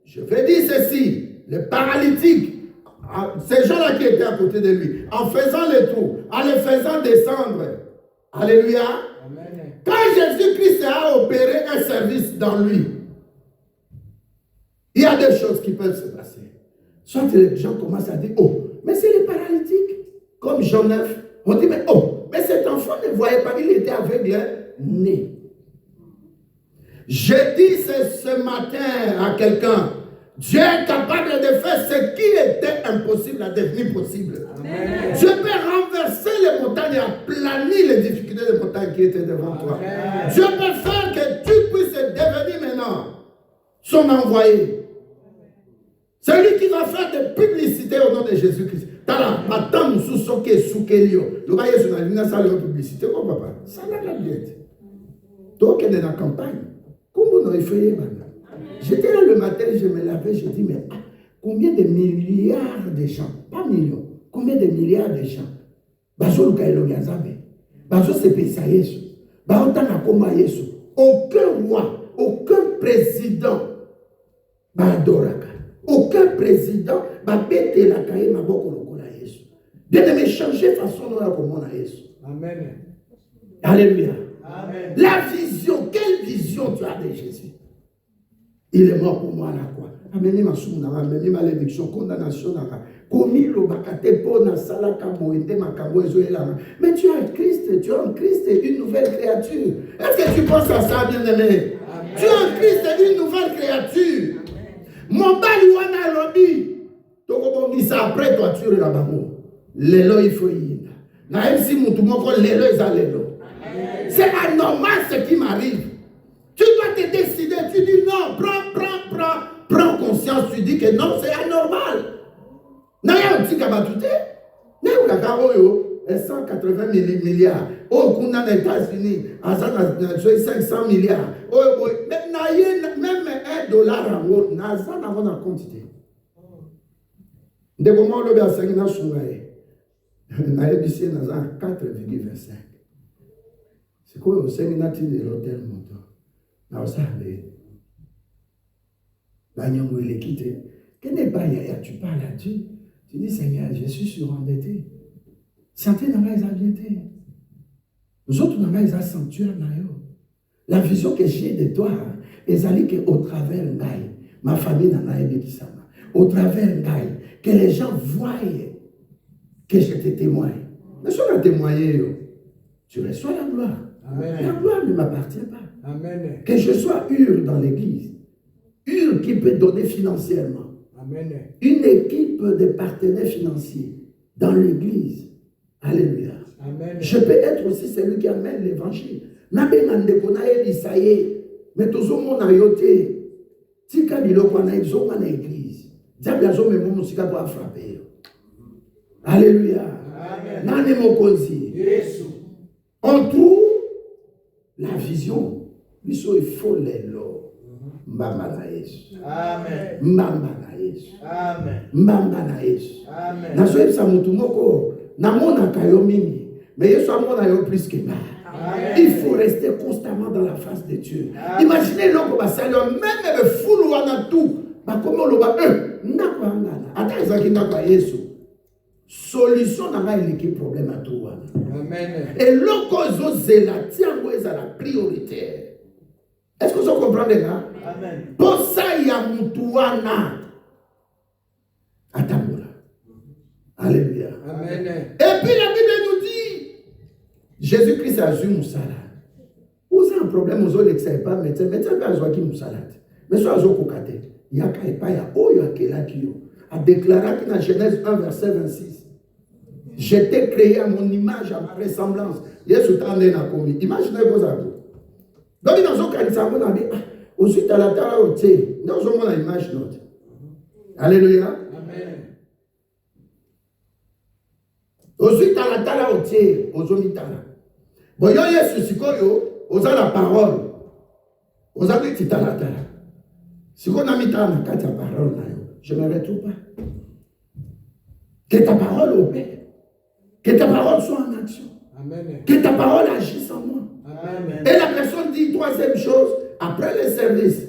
je vais dire ceci, le paralytique, ces gens-là qui étaient à côté de lui, en faisant les trous, en les faisant descendre. Alléluia. Amen. Quand Jésus-Christ a opéré un service dans lui, il y a des choses qui peuvent se passer. Soit les gens commencent à dire, oh, mais c'est les paralytiques. Comme Jean 9, on dit, mais oh, mais cet enfant ne voyait pas, il était aveugle, né. Je dis ce matin à quelqu'un, Dieu est capable de faire ce qui était impossible à devenir possible. Amen. Dieu peut renverser les montagnes et aplanir les difficultés des montagnes qui étaient devant toi. Amen. Dieu peut faire que tu puisses devenir maintenant son envoyé. Celui qui va faire des publicités au nom de Jésus-Christ. Tala, attends, sous soke soukelio. Le baye sur la ligne, ça le publicité, oh papa. Ça n'a pas bien. Donc, il est dans la campagne. Comment J'étais là le matin, je me lavais, je dis, mais combien de milliards de gens, pas millions, combien de milliards de gens, aucun roi, aucun président, aucun président, de changer façon Amen. Alléluia. Amen. La vision, quelle vision tu as de Jésus? Il est mort pour moi à la croix. Amenez ma soumna, amenez ma malédiction, condamnation. Mais tu as un Christ, tu as un Christ et une nouvelle créature. Est-ce que tu penses à ça, bien-aimé? Tu as un Christ et une nouvelle créature. Mon baliwana lobby. Donc, ça après toi, tu es là-bas. L'élo, il faut y ir. Même si mon tout le monde, l'élo, ils ont l'élo. C'est anormal ce qui m'arrive. Tu dois te décider. Tu dis non, prends conscience. Tu dis que non, c'est anormal. Naya un petit kabatouté. Naya un kakaroyo. 180 milliards. Oh, qu'on a les États-Unis. 500 milliards. Oh, même $1 en haut. Naza n'a pas quantité. De comment le bien 5 ans sont là. Naya bissé Naza 4,25. C'est quoi au séminaire de l'hôtel montant? Non, ça allait. Bagnon, il est quitté. Quel n'est pas Yaya? Tu parles à Dieu. Tu dis, Seigneur, je suis surendetté. Certains n'ont pas les nous autres, nous avons les sanctuaires. La vision que j'ai de toi, c'est qu'au travers de ma famille n'a pas été ça. Au travers de que les gens voient que je te témoigne. Mais si on a témoigné, tu reçois la gloire. Amen. La gloire ne m'appartient pas. Amen. Que je sois dans l'église, qui peut donner financièrement. Amen. Une équipe de partenaires financiers dans l'église. Alléluia. Amen. Je peux être aussi celui qui amène l'évangile. Mais tout le monde a yoté. Si Kabilo a l'église, diable a pour frapper. Alléluia. On trouve la vision. Il faut les lots. Mbamba na Yesu. Amen. Mbamba na Yesu. Amen. Mbamba na Yesu. Amen. Nazoyebisa mutu moko namonaka yo mingi, mais Yesu amona yo plus que ça. Il faut rester constamment dans la face de Dieu. Amen. Imaginez l'homme même le fou wana tout. Ba comment lo ba ndako ngana. Ata ezaki ndako Yesu. Solution n'a pas éliqué problème à tout. Amen. Et l'oko zela tiango ezala prioritaire. Est-ce que vous comprenez là? Amen. Pour ça, il y a Moutouana. Atambola. Alléluia. Amen. Et puis la Bible nous dit Jésus-Christ a joué Moussala. Vous avez un problème, vous ne savez pas, mais vous avez joué Moussala. Mais vous avez joué Kokate. Il y a Kaipa, il y a Oyo Akelakio. A déclaré dans Genèse 1, verset 26. J'étais créé à mon image, à ma ressemblance. Yesu t'en a commis. Imaginez vos amis. Donc, dans un cas, on a dit, aussi, à la terre, on sait, nous avons l'image notre. Alléluia. Amen. Aussi, à la terre, on sait, on a mis là. Bon, il y a ce sikoyo, on a la parole. On a dit, à la terre. Si on a mis là, on a la parole, je ne me retrouve pas. Que ta parole opère. Que ta parole soit en action. Amen. Que ta parole agisse en moi. Amen. Et la personne dit troisième chose, après le service,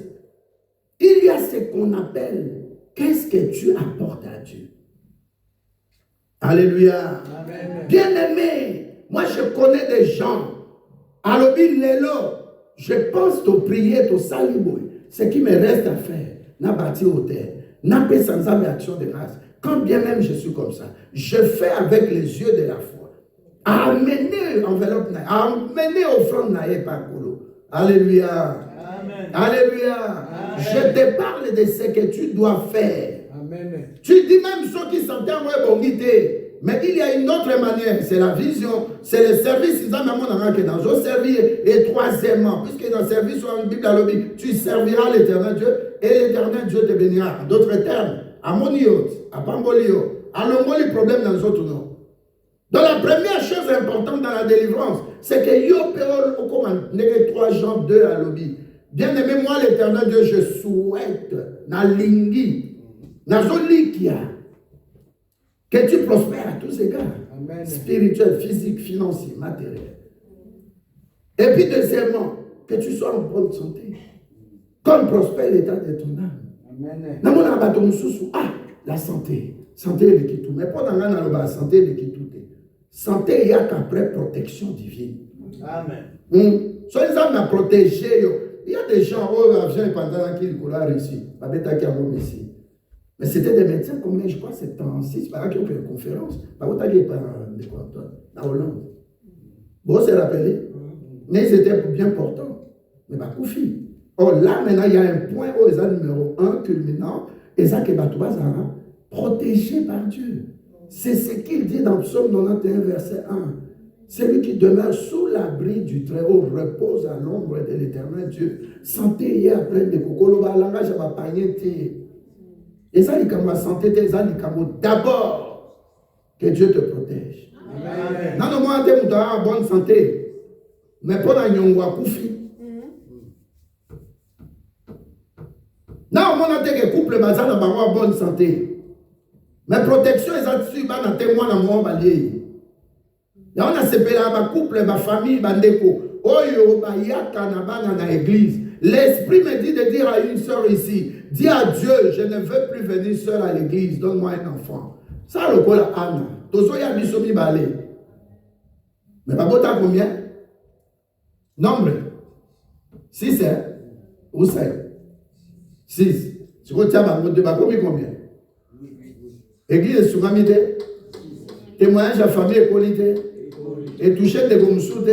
il y a ce qu'on appelle, qu'est-ce que tu apportes à Dieu? Alléluia. Amen. Bien-aimé, moi je connais des gens, à l'obéi je pense aux prières, aux salibouilles. Ce qui me reste à faire, n'a bâti hôtel, n'a pas sans action de grâce. Quand bien même je suis comme ça, je fais avec les yeux de la foi. À amener enveloppe, à amener offrande naïe par Kolo. Alléluia. Amen. Alléluia. Amen. Je te parle de ce que tu dois faire. Amen. Tu dis même ceux qui s'entendent, mais il y a une autre manière, c'est la vision, c'est le service, ils ont même dans le servir. Et troisièmement, puisque dans le service, sur une Bible à l'obéi, tu serviras l'éternel Dieu et l'éternel Dieu te bénira. En d'autres termes, à Moniot, à Pambolio, à l'Omoli, problème dans les autres noms. Donc la première chose importante dans la délivrance, c'est que yo péol, comme 3 Jean 2 à l'obéi. Bien aimé, moi, l'éternel Dieu, je souhaite, Nalingi, Nazolikia, que tu prospères à tous égards. Amen. Spirituel, physique, financier, matériel. Et puis, deuxièmement, que tu sois en bonne santé. Comme prospère l'état de ton âme. Amen. Ah, la santé. Santé est l'équitou. Mais pendant la santé est l'équitou. Santé, il y a qu'après protection divine. Amen. Soyez à protéger. Il y a des gens qui ont pendant qu'ils coulent ici. Mais c'était des médecins, combien je crois, 76, par qui ont fait une conférence. Par contre, il y a en Hollande. Vous vous rappelez? Mais ils étaient bien portants. Mais pas Koufi. Or là, maintenant, il y a un point où ils ont numéro 1 culminant. Et ça, qui est protégé par Dieu. C'est ce qu'il dit dans Psaume 91, verset 1. Celui qui demeure sous l'abri du Très-Haut repose à l'ombre de l'Éternel Dieu. Santé hier après de kokolo ba langage ba pagnete. Et ça dit comme santé tes ça dit comme d'abord que Dieu te protège. Amen. Non moi te muta bonne santé. Mais pour la nyongwa kufi. Non moi te que couple bazana ba bonne santé. Mais protection est dessus ba na témoin na moi balié. Et on a séparé ma couple, ma famille, ma déco. Oyo, ba yaka na bana na église. L'esprit me dit de dire à une soeur ici, dis à Dieu, je ne veux plus venir seule à l'église, donne-moi un enfant. Ça, le col Anna. Tozo ya bisomi balé. Mais pas bota combien? Nombre. 6, hein? Ou 5? 6. Tu retiens ma moto, combien? Église Sougamide. Témoignage à famille et qualité. Et toucher des gomsoutes.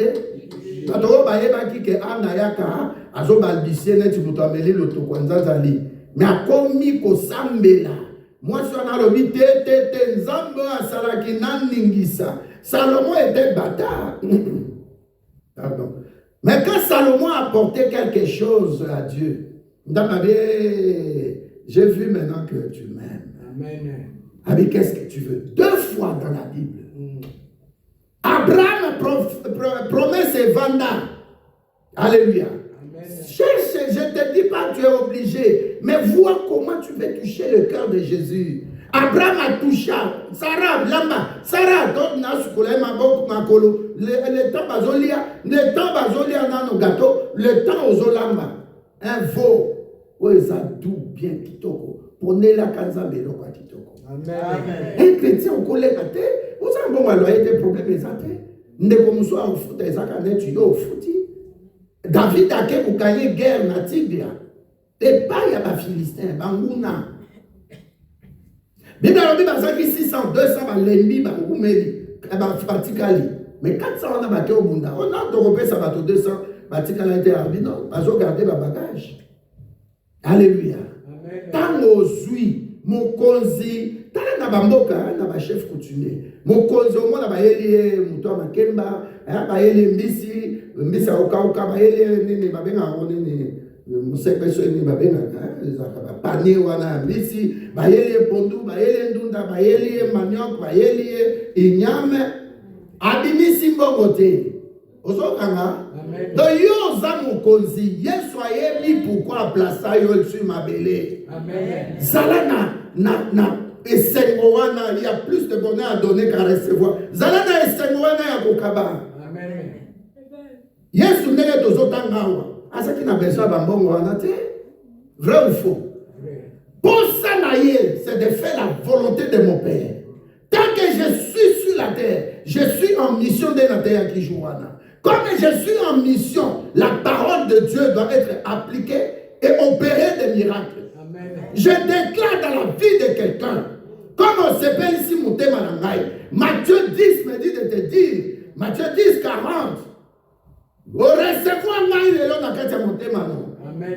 Patoro baeba ki ke ana yaka azo balbisie neti muto ameli loto kwanza zali. Mais a komi ko sambela. Moi je suis en alobi te nzambo asalaki naningisa. Salomon était bâtard. Pardon. Mais quand Salomon a apporté quelque chose à Dieu, j'ai vu maintenant que tu m'aimes. Amen. Abi, qu'est-ce que tu veux? 2 fois dans la Bible. Abraham promet ses vendants. Alléluia. Cherche, je ne te dis pas que tu es obligé, mais vois comment tu veux toucher le cœur de Jésus. Abraham a touché Sarah, Lamba, Sarah, le temps bazolia dans nos gâteaux, le temps aux olamba. Un veau. Oui, ça doux bien kitoko. Prenez la kanza beloko kitoko. Amen. Un chrétien au collègue à terre, vous avez bon alors des problèmes exactés. Ne comme soit au foot, les académies tu au foot. David a que vous gagnez guerre na Tigla. Et pas y a pas Philistin, Bangouna. Bible a dit que 600, 200 ba lembi ba kumeli, ba fatikali. Mais 400 on a battu au bunda. On a dropé ça bateau 200, batikala était arbino, pas garder ba bagage. Alléluia. Tango zui mokonzi tala na bamboka na ba chef coutumier mokonzi au mona ba yeli muto makemba ba yeli mbisi okauka ba yeli nini ba benga nini musepeso ni ba benga ezaka ba panier wana mbisi ba yeli pondu ba yeli ndunda ba yeli manioc ba yeli inyame abimisi mbongote ozokanga. Donc, yo za mokonzi, Yesu ayebi pourquoi plaça yo sur ma belé. Amen. Zalana na esengoana, il y a plus de bonheur à donner qu'à recevoir. Zalana esengoana ya kokaba. Amen. Yesu ndenge tozotanga awa. Asaki na besoin bambongo wana te. Vrai ou faux? Pour ça naïe, c'est de faire la volonté de mon Père. Tant que je suis sur la terre, je suis en mission de la terre qui joue. Comme je suis en mission, la parole de Dieu doit être appliquée et opérer des miracles. Amen. Je déclare dans la vie de quelqu'un, comme on s'appelle ici Moutema Nangaï, Matthieu 10 me dit de te dire, Matthieu 10, 40, recevoir Naï Léon Nakatia Moutema non.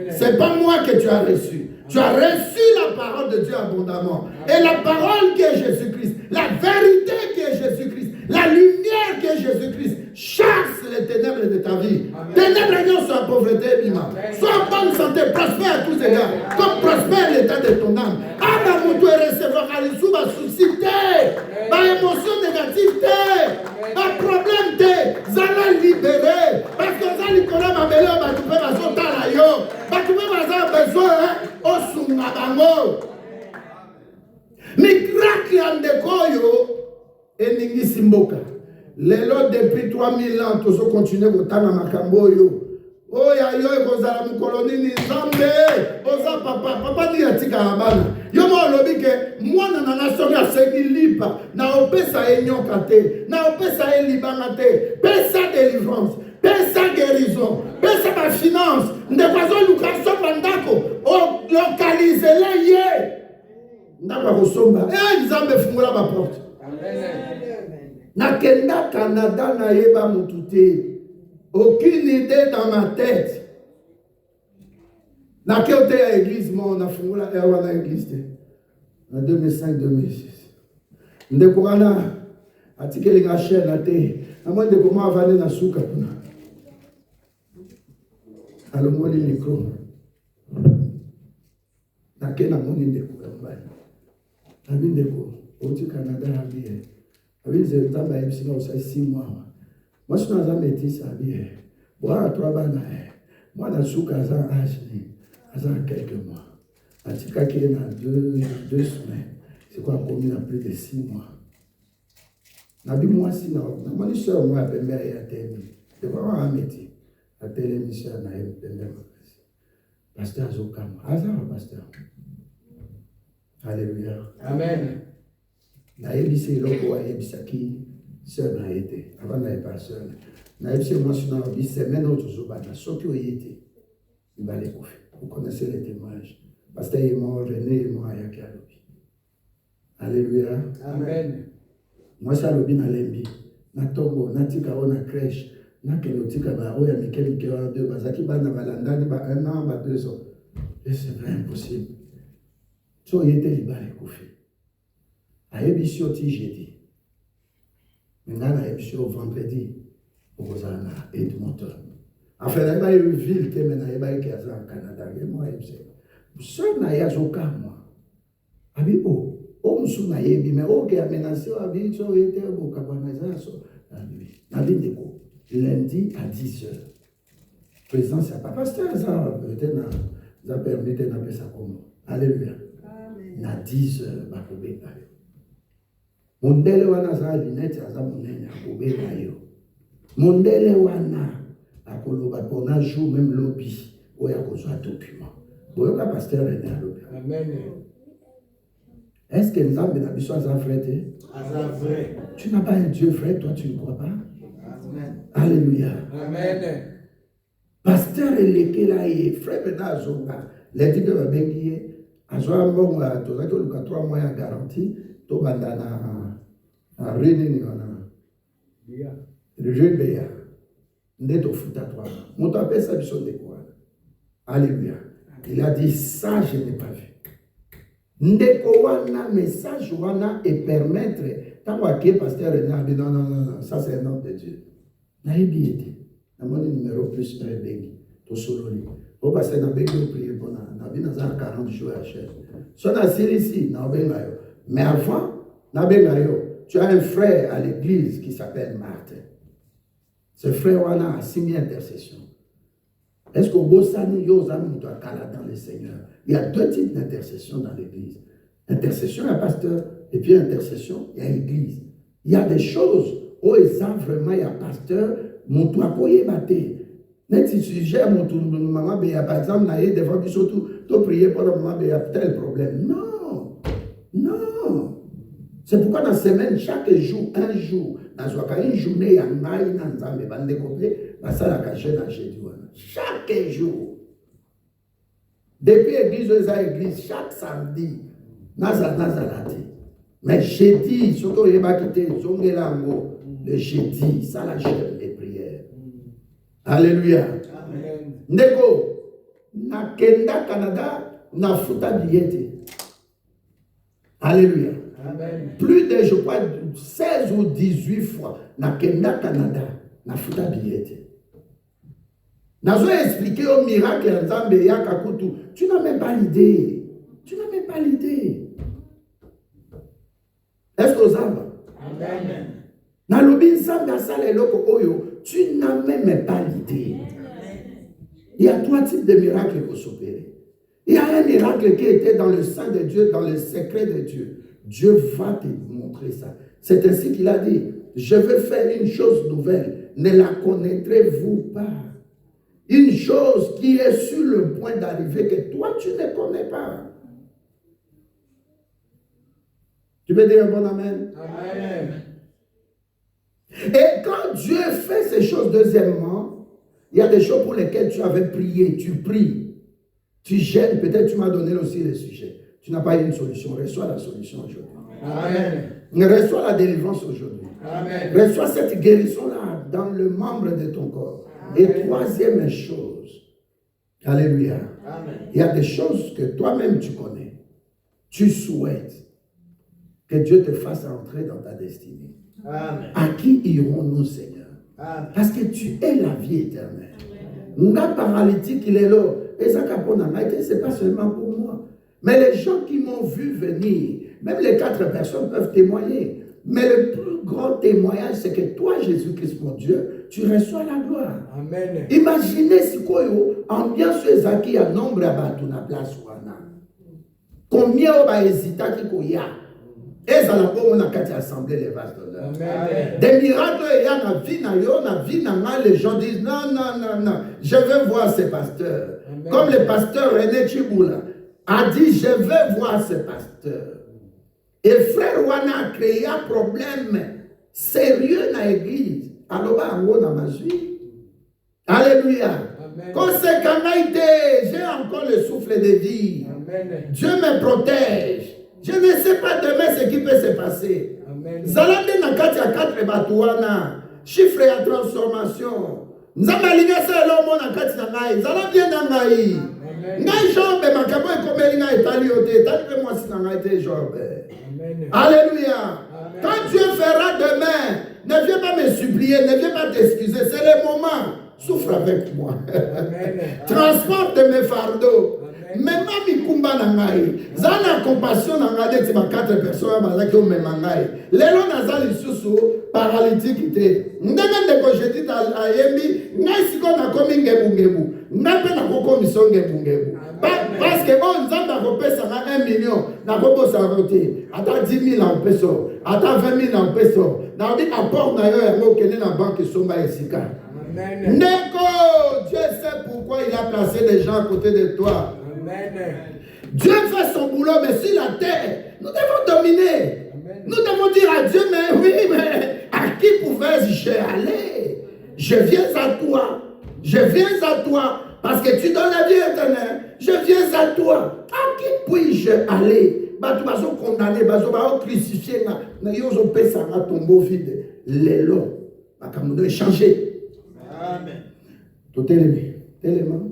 C'est pas moi que tu as reçu. Tu as reçu la parole de Dieu abondamment. Et la parole qui est Jésus-Christ, la vérité qui est Jésus-Christ, la lumière qui est Jésus-Christ, chasse les ténèbres de ta vie. Ténèbres non sur la pauvreté, Bima. Sois en bonne santé, prospère à tous égards. Comme prospère l'état de ton âme. Ama Moutou et recevoir à l'issue, ma soucité, ma émotion négative, ma problème, zala libéré. Parce que ça, Nicolas m'a mêlé, ma toupé, ma sota la yo. yango. Miracle en décoyo et ningisi mboka. Lelo depuis 3000 ans tous continuer kotanga makambo yo. Oh ya yo ekozala mukoloni ni Nzambe. Oza papa ni atika bana. Yo mo lobi ke mwana na nasoki asengi lipa na opesa enyoka te, na opesa elibanga te. Pesa délivrance, pesa guérison, pesa ba finance. Ndekwazo lukaso bandako o localiser la ye. Ndakwa kosomba. Nzambe fungula ba porte. Nakenda Canada na yeba mutute. Aucune idée dans ma tête. Na quelle église moi on a fondé la église en 2005-2006. Ndekwana atikele nga chaîne na te. Na moi ndeko moi avane na suka kuna. Alongoli micro. Na kena moni ndeko mbali. Abi ndeko oti Canada abi. Abi zentamba ebisina osai 6 mois. Moi, je suis dans un métier, ça bien. Moi, toi, moi, dans le souk, à quelques mois. En tout cas, qui est dans 2 semaines. C'est quoi, combien dans plus de 6 mois. Moi, si, non, moi, je suis moi, à Pembe, à Témi. C'est vraiment un métier. À Témi, je suis à Pembe. Pasteur Zokam. Pasteur. Alléluia. Amen. Naïbissé, l'eau, Aïbissaki. Seul n'a été. Avant n'avait pas seul. Naïbissé, moi, je suis dans la vie, c'est même autre chose. Sauf qu'il y était. Il va les couper. Vous connaissez les témoignages. Pasteur est mort, René est mort, Ayaki à l'obi. Alléluia. Amen. Moi, c'est à l'obi dans l'embi. Na tombo, na tika, na crèche. Na kenotika, na oya, Mikel, qui a 2, Bazaki, na Balanda, 1 an, 2 ans. Et c'est vrai, impossible. So, il était libre à les couper. Aïbissé, j'ai dit. Maintenant, il y a vendredi, au Edmonton. Enfin, il y a une ville qui est en Canada. Moi, je sais. Seul n'a pas aucun moi. Abi oh, on n'a pas mais ok, menacé, abi, so était au Cabanazaso. Abi deko. Lundi à 10h. Président, c'est pas pasteur, ça peut-être ça permet de n'appeler ça comme. Alléluia. Na 10h, ma poubelle. Mondele wana za linete aza munene akobela yo. Mondele wana akoloba pona jour même lobby oya kozwa document. Boyoka pasteur René alobi. Amen. Est-ce que Nzambe na biso aza vrai te? Aza vrai. Tu n'as pas un Dieu vrai, toi tu ne crois pas? Amen. Alléluia. Amen. Pasteur elekela ye frère bena zonga. Leti que babengi azwa mbonga tozaki oluka 3 mois ya garantie to bandana a réuni le jeune béa n'est au foot à toi. Mon tapé ça biso de quoi? Alléluia. Il a dit ça je n'ai pas vu. Ndeko wana message wana et permettre tant que pasteur René non ça c'est un nom de Dieu. Naïbi était. Na mon numéro plus 1 bengi to sololi. Au pasteur na bengi prier pour na bina za 40 jours à chaîne. So na ici na benga yo. Mais avant na benga yo tu as un frère à l'église qui s'appelle Martin. Ce frère wana a signé intercession. Est-ce que Bossani Yozami doit caler dans le Seigneur? Il y a 2 types d'intercession dans l'église. Intercession à pasteur et puis intercession et à l'église. Il y a des choses où ils ont vraiment il y a pasteur, mon toit koye bate. Net si tu gères mon tour maman par exemple na devant du surtout tu prier pour maman il y a tel problème. Non. Non. C'est pourquoi dans la semaine, chaque jour, un jour, dans une journée, il y a un maï, chaque jour. Depuis l'église, chaque samedi, mais jeudi, surtout les bakité, le jeudi, ça la chaîne des prières. Alléluia. Amen. Nego, na Kenda, Canada, na futa billet. Alléluia. Amen. Plus de, je crois, 16 ou 18 fois, na Kenda, Canada, na futa billet. Nazo expliqué au miracle en Zambé, Yakakutu. Tu n'as même pas l'idée. Tu n'as même pas l'idée. Est-ce que vous avez? Amen. Dans le Zambé, oyo, tu n'as même pas l'idée. Il y a 3 types de miracles pour s'opérer. Il y a un miracle qui était dans le sein de Dieu, dans le secret de Dieu. Dieu va te montrer ça. C'est ainsi qu'il a dit, je veux faire une chose nouvelle. Ne la connaîtrez-vous pas? Une chose qui est sur le point d'arriver que toi, tu ne connais pas. Tu peux dire un bon amen? Amen. Et quand Dieu fait ces choses, deuxièmement, il y a des choses pour lesquelles tu avais prié, tu pries, tu gênes, peut-être tu m'as donné aussi le sujet. Tu n'as pas eu une solution, reçois la solution aujourd'hui. Amen. Reçois la délivrance aujourd'hui. Amen. Reçois cette guérison-là dans le membre de ton corps. Et troisième chose, alléluia, Amen. il y a des choses que toi-même tu connais, tu souhaites que Dieu te fasse entrer dans ta destinée. Amen. À qui irons-nous, Seigneur? Amen. Parce que tu es la vie éternelle. N'a paralytique, il est là. Et ça, ce n'est pas seulement pour moi. Mais les gens qui m'ont vu venir, même les 4 personnes peuvent témoigner. Mais le plus grand témoignage, c'est que toi, Jésus-Christ, mon Dieu, tu reçois la gloire. Amen. Imaginez si quoi, ambiance ezaki à nombre à batuna place wana. Combien on va hésiter qui koya? Et ça n'a pas on a qu'à assembler les vases d'honneur. Amen. Des miracles, il y a na vie na mal, les gens disent non, non, non, non, je veux voir ce pasteur. Amen. Comme le pasteur René Chiboula a dit, je veux voir ce pasteur. Et frère Wana a créé un problème sérieux dans l'église. Alors, on a ma vie. Alléluia. Amen. Conséquemment, j'ai encore le souffle de vie. Amen. Dieu me protège. Je ne sais pas demain ce qui peut se passer. Amen. Zalande na kati ya 4 batuana. Chiffre ya transformation. Nzamalinga sa lomo na kati na ngai. Zala bien na ngai. Ngai Job makabo ekomeli na etali ote. Etali pe mwasi na ngai te Job. Amen. Alléluia. Amen. Quand Dieu fera demain, ne viens pas me supplier, ne viens pas t'excuser. C'est le moment. Souffre avec moi. Amen. Transporte mes fardeaux. Amen. Même mi kumba na ngai. Zana compassion na ngai de 4 personnes bazaki o mema ngai. Lelo nazali susu paralytique te. Ndenge ndeko je dis à yembi, ngai siko na komi ngebu. Ngai pe na koko misonge ngebu. Parce que bon nzamba kopesa nga 1 million na kobosa roté. Ata 10 000 en peso, ata 20 000 en peso. Na dit apport na yo yango kende na banque somba esika. Amen. Neko, Dieu sait pourquoi il a placé des gens à côté de toi. Amen. Dieu fait son boulot, mais sur la terre, nous devons dominer. Amen. Nous devons dire à Dieu, mais oui, mais à qui pouvais-je aller? Je viens à toi. Je viens à toi. Parce que tu donnes la vie éternelle. Je viens à toi. À qui puis-je aller? Bah, tu vas condamner, bah, tu vas crucifier, na yozo pesa na tombeau vide. L'élo, bah, comme nous devons changer. Amen. Tout élément.